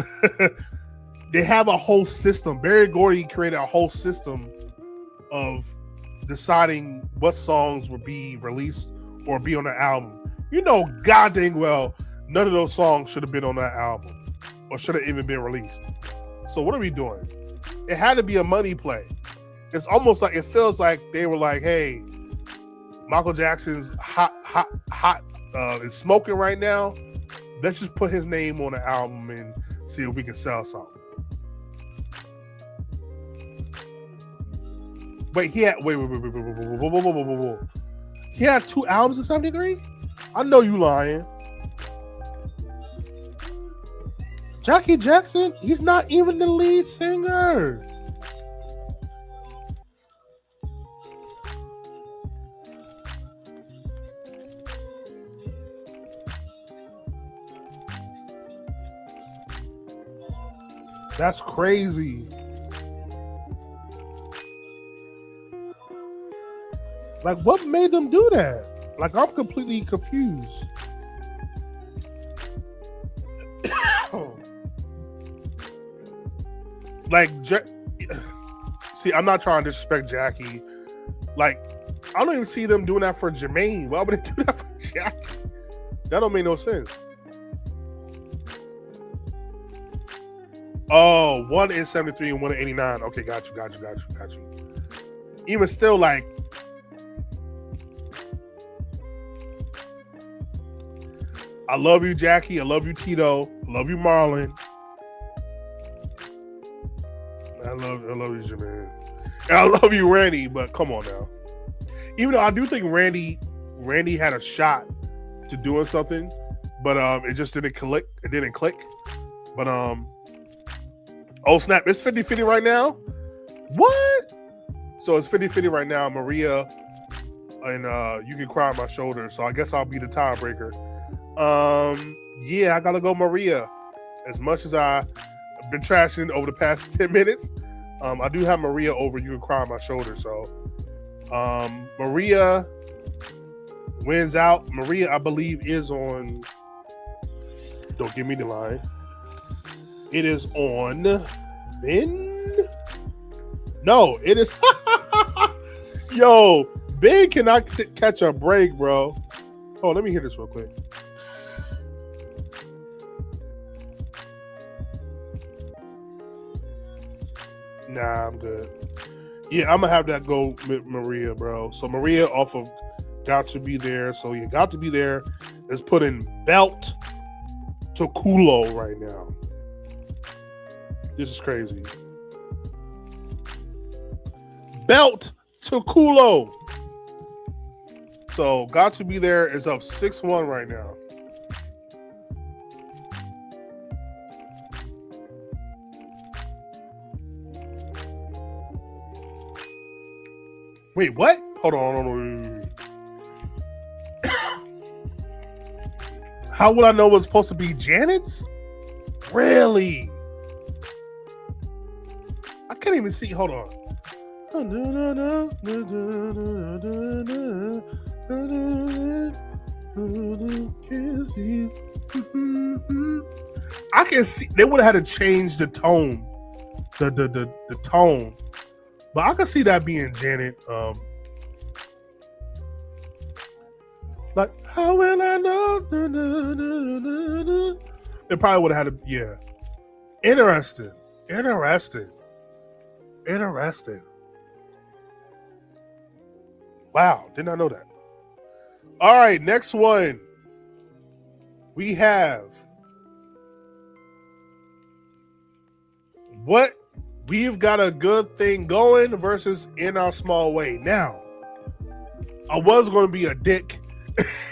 They have a whole system. Berry Gordy created a whole system of deciding what songs would be released or be on the album. You know god dang well none of those songs should have been on that album or should have even been released. So what are we doing? It had to be a money play. It's almost like, it feels like they were like, hey, Michael Jackson's hot is smoking right now. Let's just put his name on the album and see if we can sell something. Wait, he had He had 2 albums in 73? I know you lying. Jackie Jackson, he's not even the lead singer. That's crazy. Like, what made them do that? Like, I'm completely confused. Like, see, I'm not trying to disrespect Jackie. Like, I don't even see them doing that for Jermaine. Why would they do that for Jackie? That don't make no sense. Oh, one in 73 and one in 89. Okay, got you. Even still, like, I love you, Jackie. I love you, Tito. I love you, Marlon. I love you, Jermaine. And I love you, Randy, but come on now. Even though I do think Randy had a shot to doing something, but it just didn't click. It didn't click. But oh snap, it's 50-50 right now? What? So it's 50-50 right now, Maria, and You Can Cry on My Shoulder. So I guess I'll be the tiebreaker. Yeah, I gotta go Maria. As much as I've been trashing over the past 10 minutes, I do have Maria over You Can Cry on My Shoulder. So Maria wins out. Maria, I believe, is on, don't give me the line, it is on Ben. No, it is yo, Ben cannot catch a break, bro. Oh, let me hear this real quick. Nah, I'm good. Yeah, I'm gonna have that go with Maria, bro. So Maria off of Got to Be There. So yeah, Got to Be There is putting Belt to Kulo right now. This is crazy. Belt to Kulo. So Got to Be There is up 6-1 right now. Wait, what? Hold on. How would I know it was supposed to be Janet's? Really? I can't even see. Hold on. I can see they would have had to change the tone, the tone, but I can see that being Janet. Like, how will I know? They probably would have had to, yeah. Interesting. Wow, did not know that. All right, next one. We have What We've Got a Good Thing Going versus In Our Small Way. Now, I was going to be a dick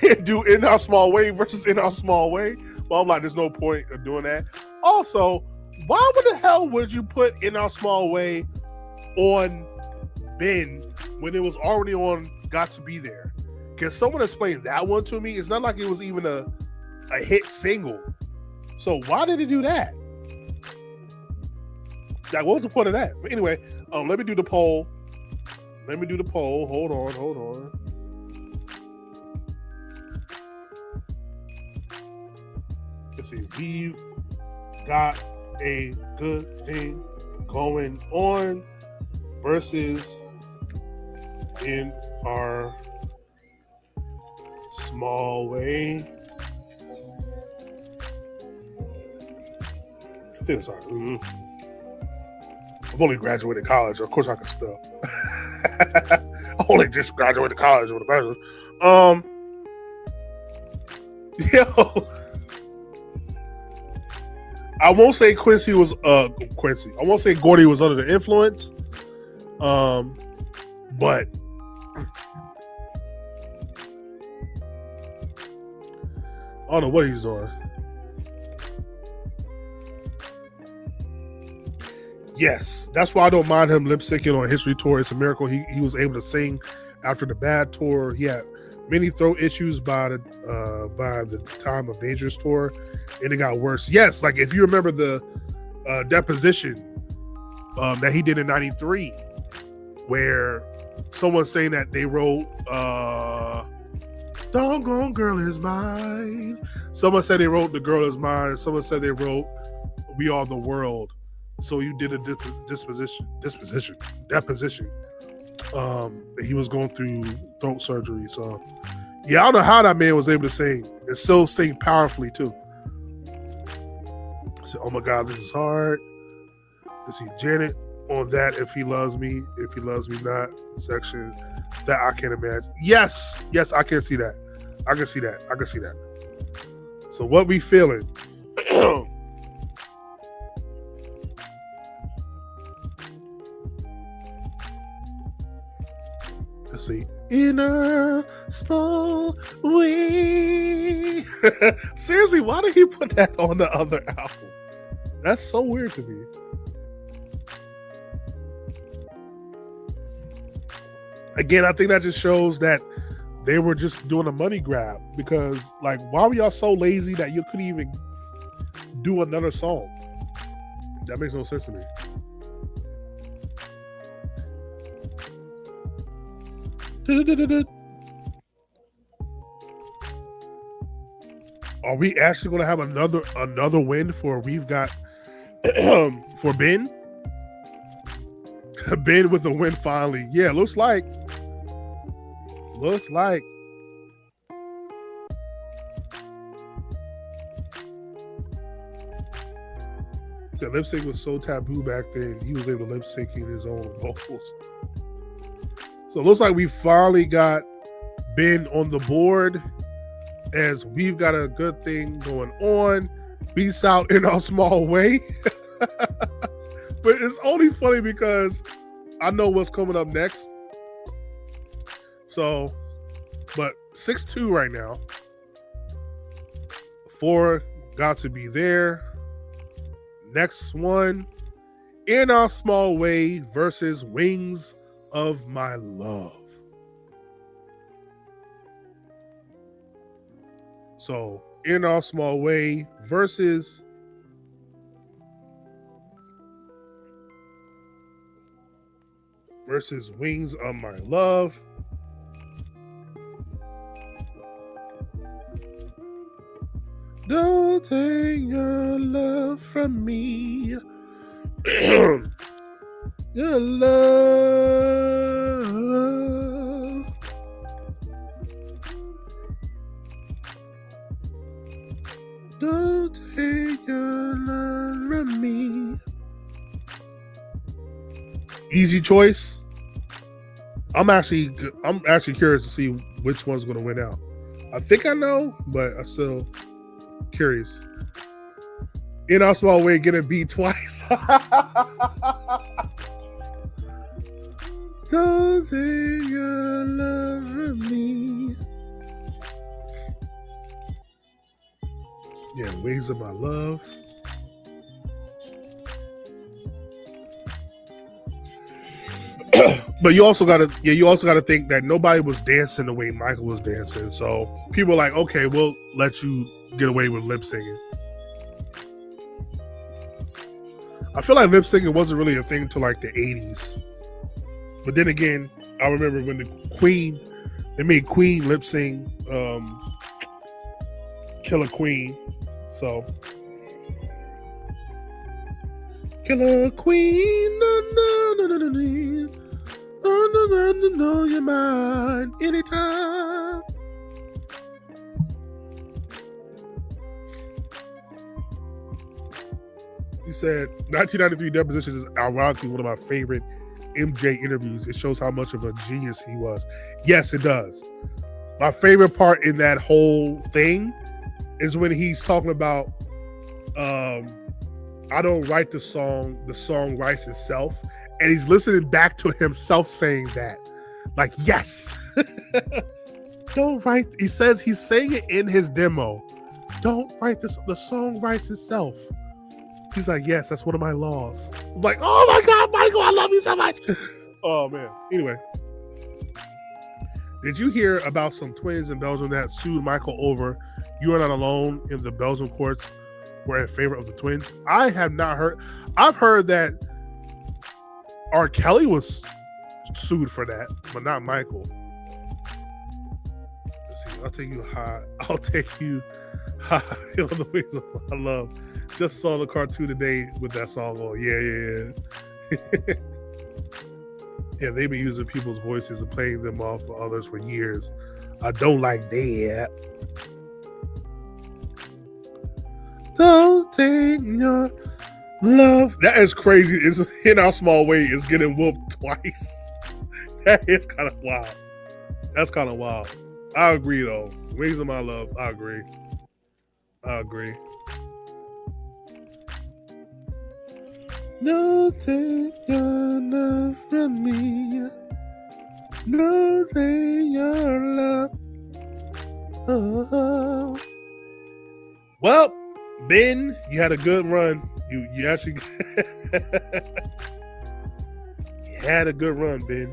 and do In Our Small Way versus In Our Small Way, but I'm like, there's no point of doing that. Also, why the hell would you put In Our Small Way on Ben when it was already on Got to Be There? Can someone explain that one to me? It's not like it was even a hit single. So why did he do that? Like, what was the point of that? But anyway, let me do the poll. Hold on. Let's see. We've got a good thing going on versus In Our Small Way. I think it's all right. I've only graduated college. Of course I can spell. I only just graduated college with a bachelor's. Yo. I won't say Quincy was Quincy. I won't say Gordy was under the influence. But I don't know what he was doing. Yes, that's why I don't mind him lip syncing on History Tour. It's a miracle he was able to sing after the bad tour. He had many throat issues by the time of Dangerous Tour, and it got worse. Yes, like if you remember the deposition that he did in '93, where someone's saying that they wrote "Doggone Girl Is Mine." Someone said they wrote "The Girl Is Mine," and someone said they wrote "We Are the World." So you did a deposition. He was going through throat surgery. So yeah, I don't know how that man was able to sing and still sing powerfully too. I said, "Oh my God, this is hard." To see Janet on that "If He Loves Me Not" section, that I can't imagine. Yes, I can see that. I can see that. So what we feeling? Let's see. Inner Small Way. Seriously, why did he put that on the other album? That's so weird to me. Again, I think that just shows that they were just doing a money grab, because like, why were y'all so lazy that you couldn't even do another song? That makes no sense to me. Are we actually going to have another win for We've Got for Ben? Ben with the win finally. Yeah, looks like looks like. The lip sync was so taboo back then. He was able to lip sync in his own vocals. So it looks like we finally got Ben on the board, as we've got a good thing going on. Beats out in a small way. But it's only funny because I know what's coming up next. So, but 6-2 right now. 4 got to be there. Next one, In a Small Way versus Wings of My Love. So, In a Small Way versus Wings of My Love. Don't take your love from me. Your love. Don't take your love from me. Easy choice. I'm actually curious to see which one's going to win out. I think I know, but I still curious. In a Small Way getting beat twice. Don't take your love from me. Yeah, Wings of My Love. But you also gotta think that nobody was dancing the way Michael was dancing. So people are like, okay, we'll let you get away with lip singing. I feel like lip singing wasn't really a thing until like the 80s. But then again, I remember when they made Queen lip sing Killer Queen. So Killer Queen, no, you're mine anytime. He said 1993 Deposition is ironically one of my favorite MJ interviews. It shows how much of a genius he was. Yes, it does. My favorite part in that whole thing is when he's talking about I don't write the song writes itself. And he's listening back to himself saying that. Like, yes. Don't write. He says he's saying it in his demo. Don't write this. The song writes itself. He's like, yes, that's one of my laws. I'm like, oh my God, Michael, I love you so much. Oh man. Anyway. Did you hear about some twins in Belgium that sued Michael over You Are Not Alone in the Belgian courts were in favor of the twins? I have not heard. I've heard that R. Kelly was sued for that, but not Michael. Let's see. I'll take you high on the Wings of My Love. Just saw the cartoon today with that song on. Yeah. Yeah, they've been using people's voices and playing them off for others for years. I don't like that. Don't take your love. That is crazy. It's In a Small Way is getting whooped twice. That is kind of wild. That's kind of wild. I agree though. Wings of My Love. I agree. Don't take your love from me. Don't take your love. Oh. Well, Ben, you had a good run. You actually you had a good run, Ben.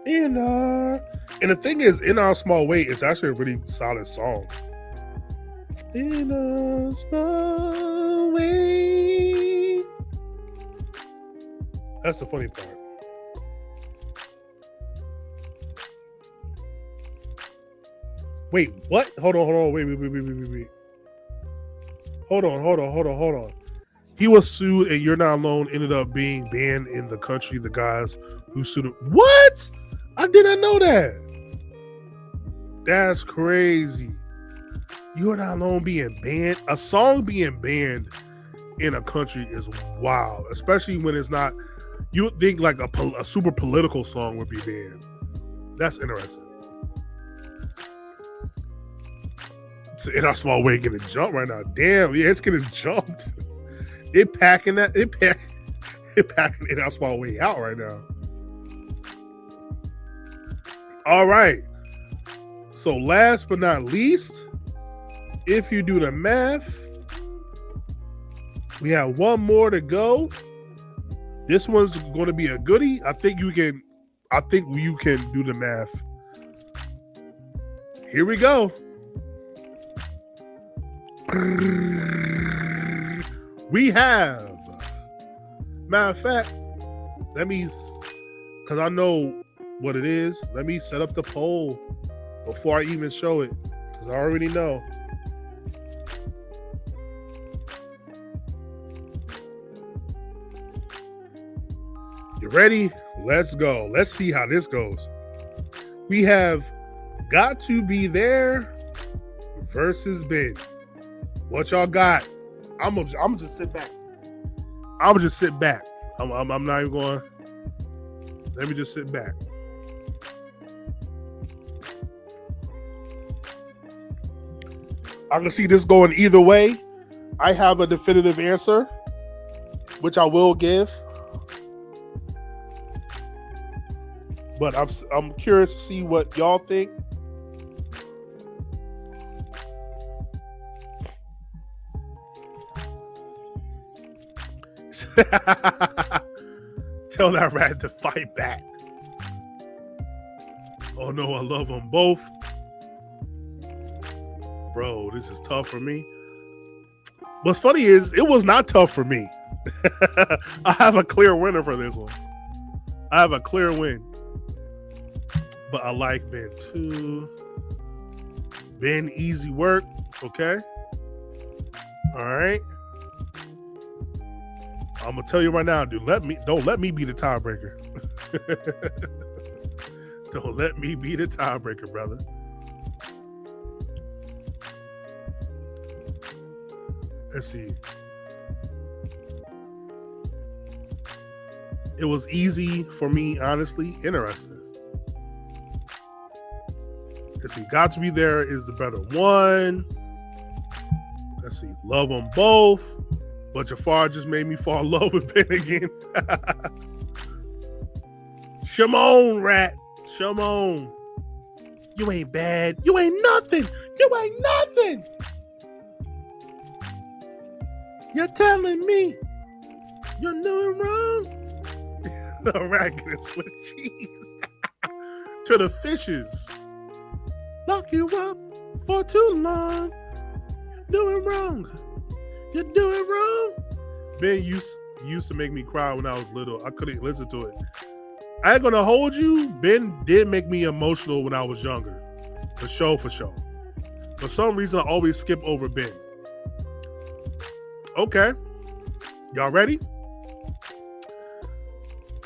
And the thing is, In Our Small Way is actually a really solid song. In a small way. That's the funny part. Wait, what? Hold on. Wait. Hold on. He was sued, and You're Not Alone ended up being banned in the country. The guys who sued him. What? I did not know that. That's crazy. You're Not Alone being banned. A song being banned in a country is wild, especially when it's not. You would think like a super political song would be banned. That's interesting. So In Our Small Way getting jumped right now. Damn, yeah, it's getting jumped. It packing In Our Small Way out right now. All right. So last but not least, if you do the math, we have one more to go. This one's going to be a goodie. I think you can do the math. Here we go. We have, matter of fact, because I know what it is, let me set up the poll before I even show it, because I already know. You ready? Let's go. Let's see how this goes. We have Got to Be There versus Ben. What y'all got? I'm gonna just sit back. I'm not even going. Let me just sit back. I can see this going either way. I have a definitive answer, which I will give. But I'm curious to see what y'all think. Tell that rat to fight back. Oh no, I love them both. Bro, this is tough for me. What's funny is it was not tough for me. I have a clear winner for this one. I have a clear win. But I like Ben too. Ben, easy work. Okay. All right. I'm gonna tell you right now, dude. Don't let me be the tiebreaker. Don't let me be the tiebreaker, brother. Let's see. It was easy for me, honestly. Interesting. Let's see. Got to Be There is the better one. Let's see. Love them both. But Jafar just made me fall in love with Ben again. Shimon, rat. Shimon. You ain't bad. You ain't nothing. You ain't nothing. You're telling me you're doing wrong. All right, get a Swiss cheese. To the fishes. Lock you up for too long. You're doing wrong. You're doing wrong. Ben used to make me cry when I was little. I couldn't listen to it. I ain't gonna hold you. Ben did make me emotional when I was younger. For sure. For some reason, I always skip over Ben. Okay. Y'all ready?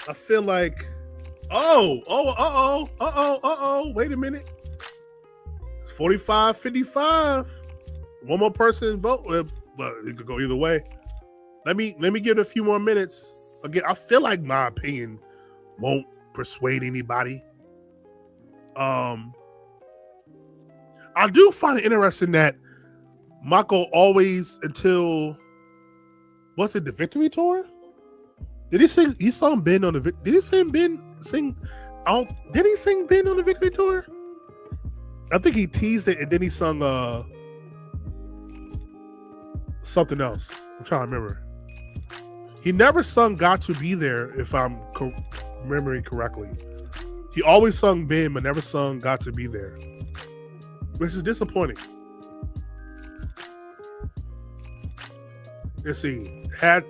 I feel like, wait a minute. It's 45-55. One more person vote, but it could go either way. Let me give it a few more minutes. Again, I feel like my opinion won't persuade anybody. I do find it interesting that Michael always, until, was it the Victory Tour? Did he sing? He sung Ben on the. Did he sing Ben? Did he sing Ben on the Victory Tour? I think he teased it and then he sung something else. I'm trying to remember. He never sung "Got to Be There," if I'm remembering correctly. He always sung Ben, but never sung "Got to Be There," which is disappointing. Let's see. Had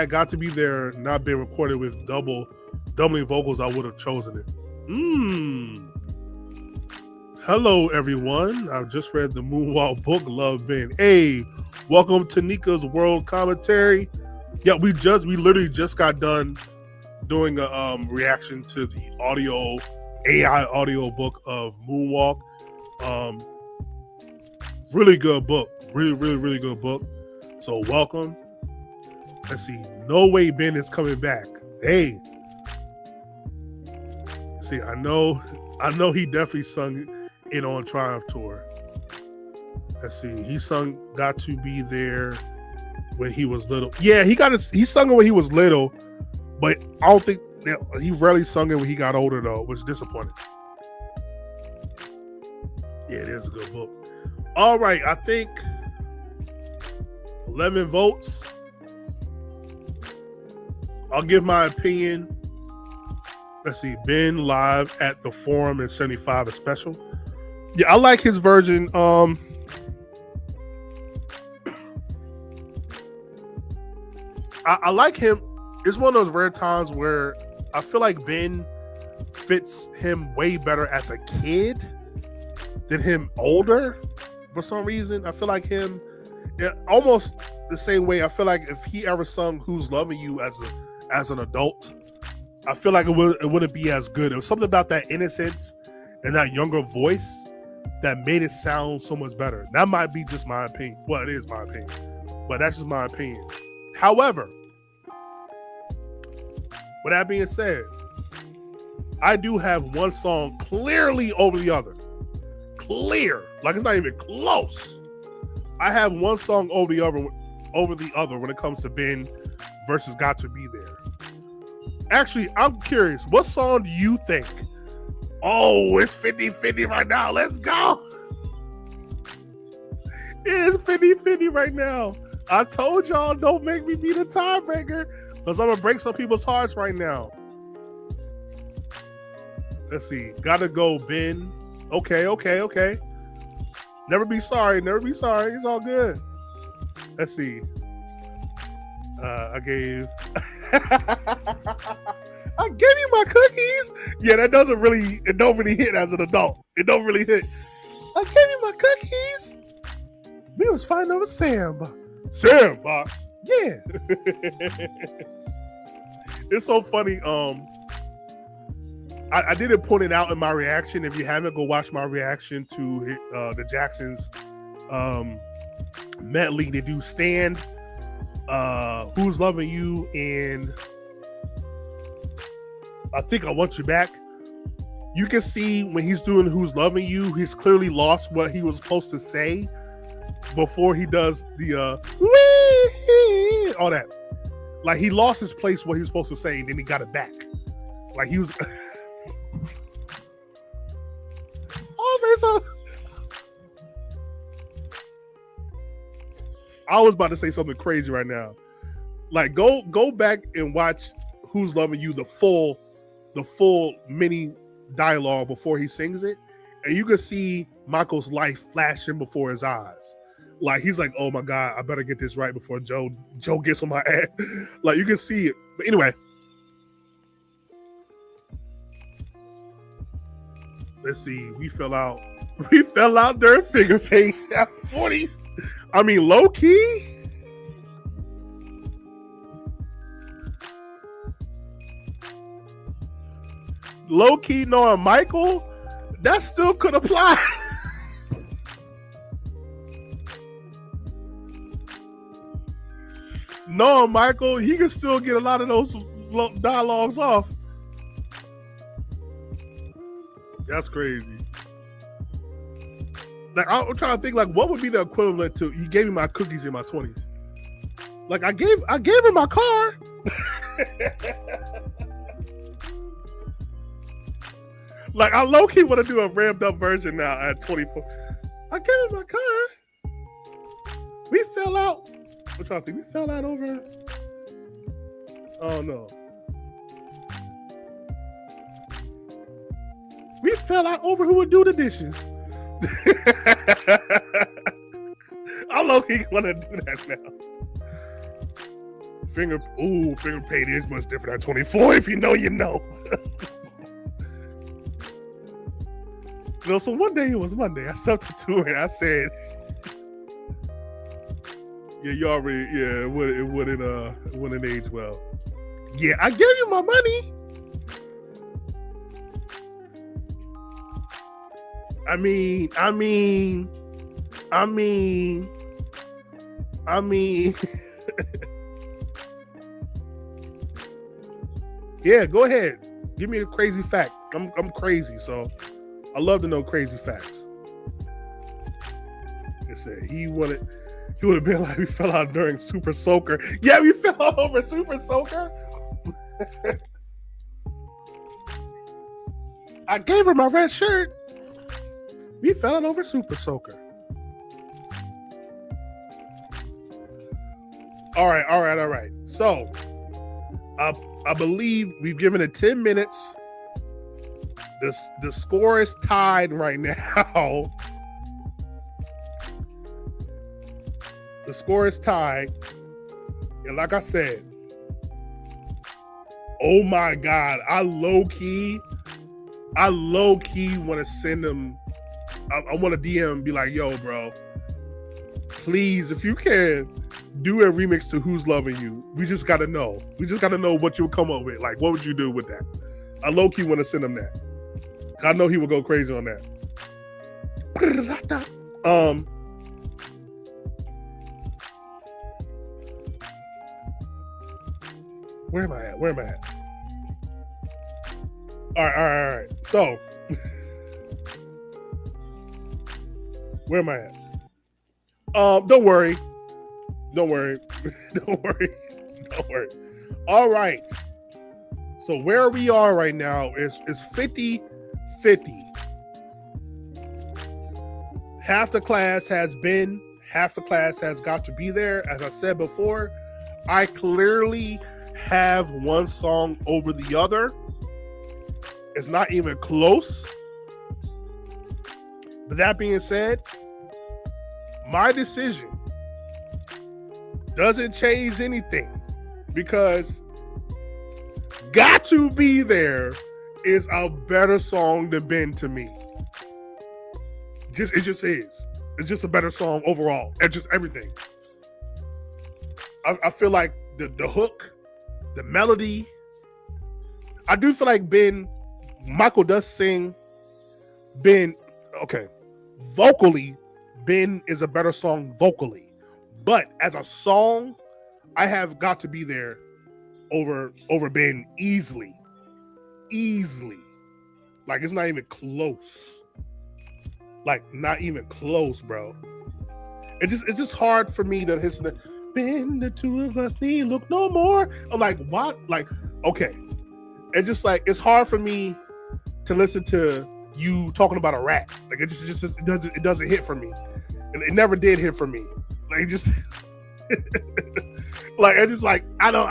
Got to Be There not been recorded with doubling vocals, I would have chosen it. Hello, everyone. I've just read the Moonwalk book, Love Ben. Hey, welcome to Nika's World Commentary. Yeah, we literally just got done doing a reaction to the AI audio book of Moonwalk. Really good book. Really good book. So welcome. Let's see. No Way Ben is coming back. Hey. See, I know he definitely sung it on Triumph Tour. Let's see. He sung Got to Be There when he was little. Yeah, he sung it when he was little, but I don't think he rarely sung it when he got older though, which is disappointing. Yeah, it is a good book. All right, I think 11 votes. I'll give my opinion. Let's see, Ben live at the Forum in 75 is special. Yeah, I like his version. I like him. It's one of those rare times where I feel like Ben fits him way better as a kid than him older. For some reason, I feel like him almost the same way. I feel like if he ever sung "Who's Loving You" as an adult, I feel like it wouldn't be as good. There was something about that innocence and that younger voice that made it sound so much better. That might be just my opinion. Well, it is my opinion, but that's just my opinion. However, with that being said, I do have one song clearly over the other. Clear, like it's not even close. I have one song over the other when it comes to Ben versus Got to Be There. Actually, I'm curious, what song do you think? Oh, it's 50-50 right now. Let's go. It's 50-50 right now. I told y'all, don't make me be the tiebreaker, because I'm going to break some people's hearts right now. Let's see. Gotta go, Ben. Okay. Never be sorry. It's all good. Let's see. I gave you my cookies. Yeah, it don't really hit as an adult. It don't really hit. I gave you my cookies. We was fighting over Sandbox. Yeah. It's so funny. I didn't point it out in my reaction. If you haven't, go watch my reaction to the Jacksons medley. They do Stand, Who's Loving You, and I think I Want You Back. You can see when he's doing Who's Loving You, he's clearly lost what he was supposed to say before he does the all that. Like he lost his place, what he was supposed to say, and then he got it back. Like he was I was about to say something crazy right now. Like go back and watch Who's Loving You, the full mini dialogue before he sings it, and you can see Michael's life flashing before his eyes. Like he's like, oh my God, I better get this right before Joe gets on my ass. Like you can see it. But anyway, let's see. We fell out during Figure Paint at 40s. I mean, low key. Low key knowing Michael, that still could apply. Knowing Michael, he can still get a lot of those dialogues off. That's crazy. Like I'm trying to think, like what would be the equivalent to he gave me my cookies in my 20s. Like I gave him my car. Like I low key want to do a ramped up version now at 24. I gave him my car. We fell out. I'm trying to think. We fell out over. Oh no. We fell out over who would do the dishes. I low key want to do that now. Finger paint is much different at 24. If you know, you know. So one day it was Monday. I stepped up to her and I said, "Yeah, you already, yeah, it wouldn't age well. Yeah, I gave you my money. I mean, yeah, go ahead. Give me a crazy fact. I'm crazy, so I love to know crazy facts." It said he would have been like we fell out during Super Soaker. Yeah, we fell out over Super Soaker. I gave her my red shirt. We fell out over Super Soaker. All right. So, I believe we've given it 10 minutes. The score is tied right now. The score is tied. And like I said, oh my God, I low key want to send them. I want to DM and be like, yo, bro, please, if you can, do a remix to Who's Loving You. We just got to know. We just got to know what you'll come up with. Like, what would you do with that? I low key want to send him that. I know he would go crazy on that. Where am I at? All right. So, where am I at? Don't worry. All right. So where we are right now is 50-50. Half the class has been, half the class has got to be there. As I said before, I clearly have one song over the other. It's not even close. But that being said, my decision doesn't change anything because Got to Be There is a better song than Ben to me. It just is. It's just a better song overall. And just everything. I feel like the hook, the melody. I do feel like Michael does sing. Vocally, Ben is a better song vocally. But as a song, I have Got to Be There over Ben easily. Like, it's not even close. Like, not even close, bro. It's just hard for me to listen to Ben, the two of us need look no more. I'm like, what? Like, okay. It's just like, it's hard for me to listen to you talking about a rat. Like, it doesn't hit for me. And it never did hit for me. Like, it just like, it's just like, I don't,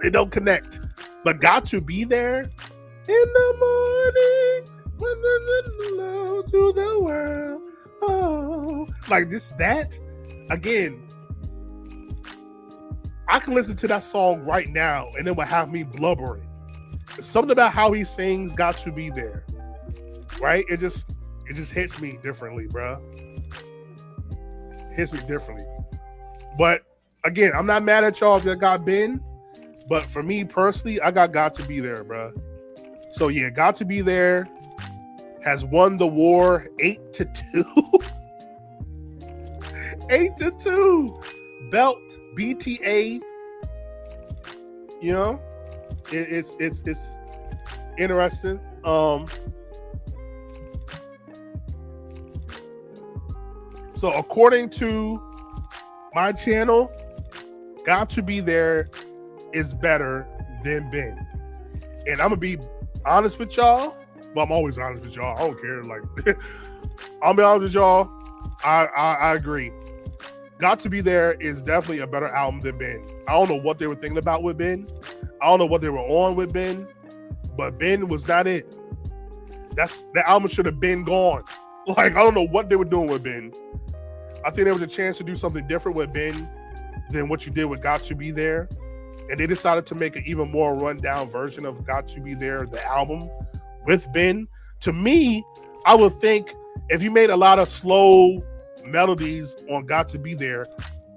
it don't connect. But Got to Be There in the morning when the love to the world. Oh, like that again. I can listen to that song right now and it will have me blubbering. There's something about how he sings Got to Be There. Right? It just hits me differently, bro. Hits me differently. But again, I'm not mad at y'all if you got Ben. But for me personally, I got to Be There, bro. So yeah, Got to Be There has won the war 8-2. 8-2. Belt BTA. You know, it's interesting. So according to my channel, Got to Be There is better than Ben. And I'm gonna be honest with y'all. Well, I'm always honest with y'all. I don't care. Like, I'll be honest with y'all. I agree. Got to Be There is definitely a better album than Ben. I don't know what they were thinking about with Ben. I don't know what they were on with Ben, but Ben was not it. That album should have been gone. Like, I don't know what they were doing with Ben. I think there was a chance to do something different with Ben than what you did with Got to Be There. And they decided to make an even more rundown version of Got to Be There, the album, with Ben. To me, I would think if you made a lot of slow melodies on Got to Be There,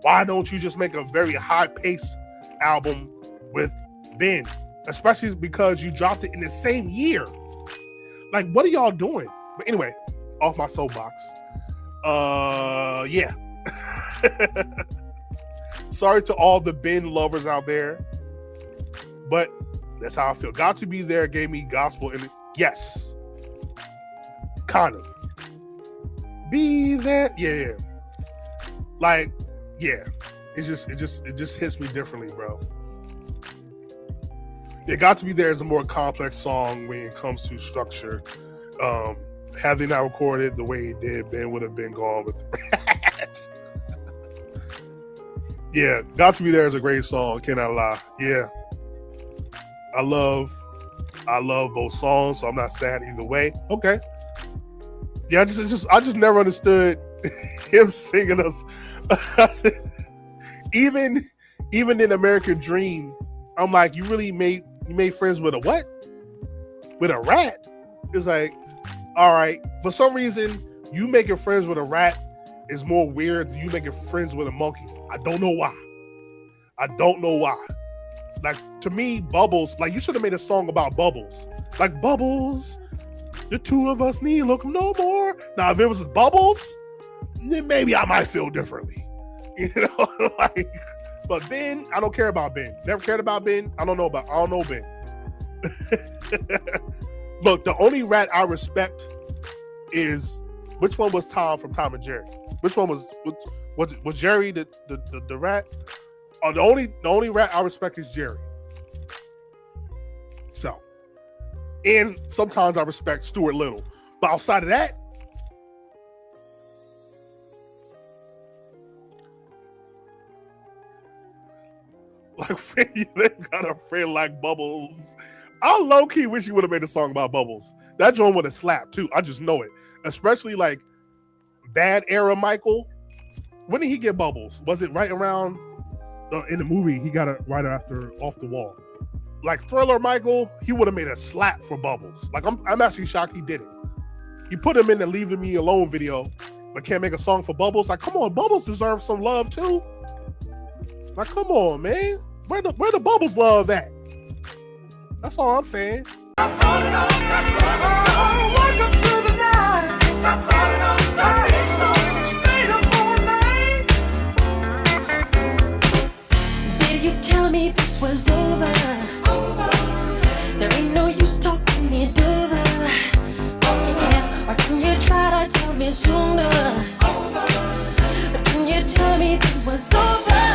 why don't you just make a very high-paced album with Ben? Especially because you dropped it in the same year. Like, what are y'all doing? But anyway, off my soapbox. Yeah. Sorry to all the Ben lovers out there, but that's how I feel. Got to Be There gave me gospel in it. Yes. Kind of. Be there. Yeah. Like, yeah. It just hits me differently, bro. Yeah, Got to Be There is a more complex song when it comes to structure. Had they not recorded the way he did, Ben would have been gone with Rat. Yeah, Got to Be There is a great song, cannot lie. Yeah. I love both songs, so I'm not sad either way. Okay. Yeah, I just never understood him singing us. Even in American Dream, I'm like, you made friends with a what? With a rat? It's like, all right. For some reason, you making friends with a rat is more weird than you making friends with a monkey. I don't know why. Like, to me, Bubbles, like, you should have made a song about Bubbles. Like, Bubbles, the two of us need look no more. Now, if it was Bubbles, then maybe I might feel differently. You know, like, but Ben, I don't care about Ben. Never cared about Ben. I don't know Ben. Look, the only rat I respect is, which one was Tom from Tom and Jerry? Which one was Jerry the rat? Oh, the only rat I respect is Jerry. So, and sometimes I respect Stuart Little, but outside of that, like, you got a friend like Bubbles. I low-key wish you would have made a song about Bubbles. That joint would have slapped too. I just know it. Especially like Bad Era Michael. When did he get Bubbles? Was it right around in the movie? He got it right after Off the Wall. Like Thriller Michael, he would have made a slap for Bubbles. Like, I'm actually shocked he did it. He put him in the Leave Me Alone video, but can't make a song for Bubbles. Like, come on, Bubbles deserves some love too. Like, come on, man. Where the Bubbles love at? That's all I'm saying. Welcome to the night. Stayed up all night. Did you tell me this was over? There ain't no use talking it over. Yeah. Or can you try to tell me sooner? But can you tell me it was over?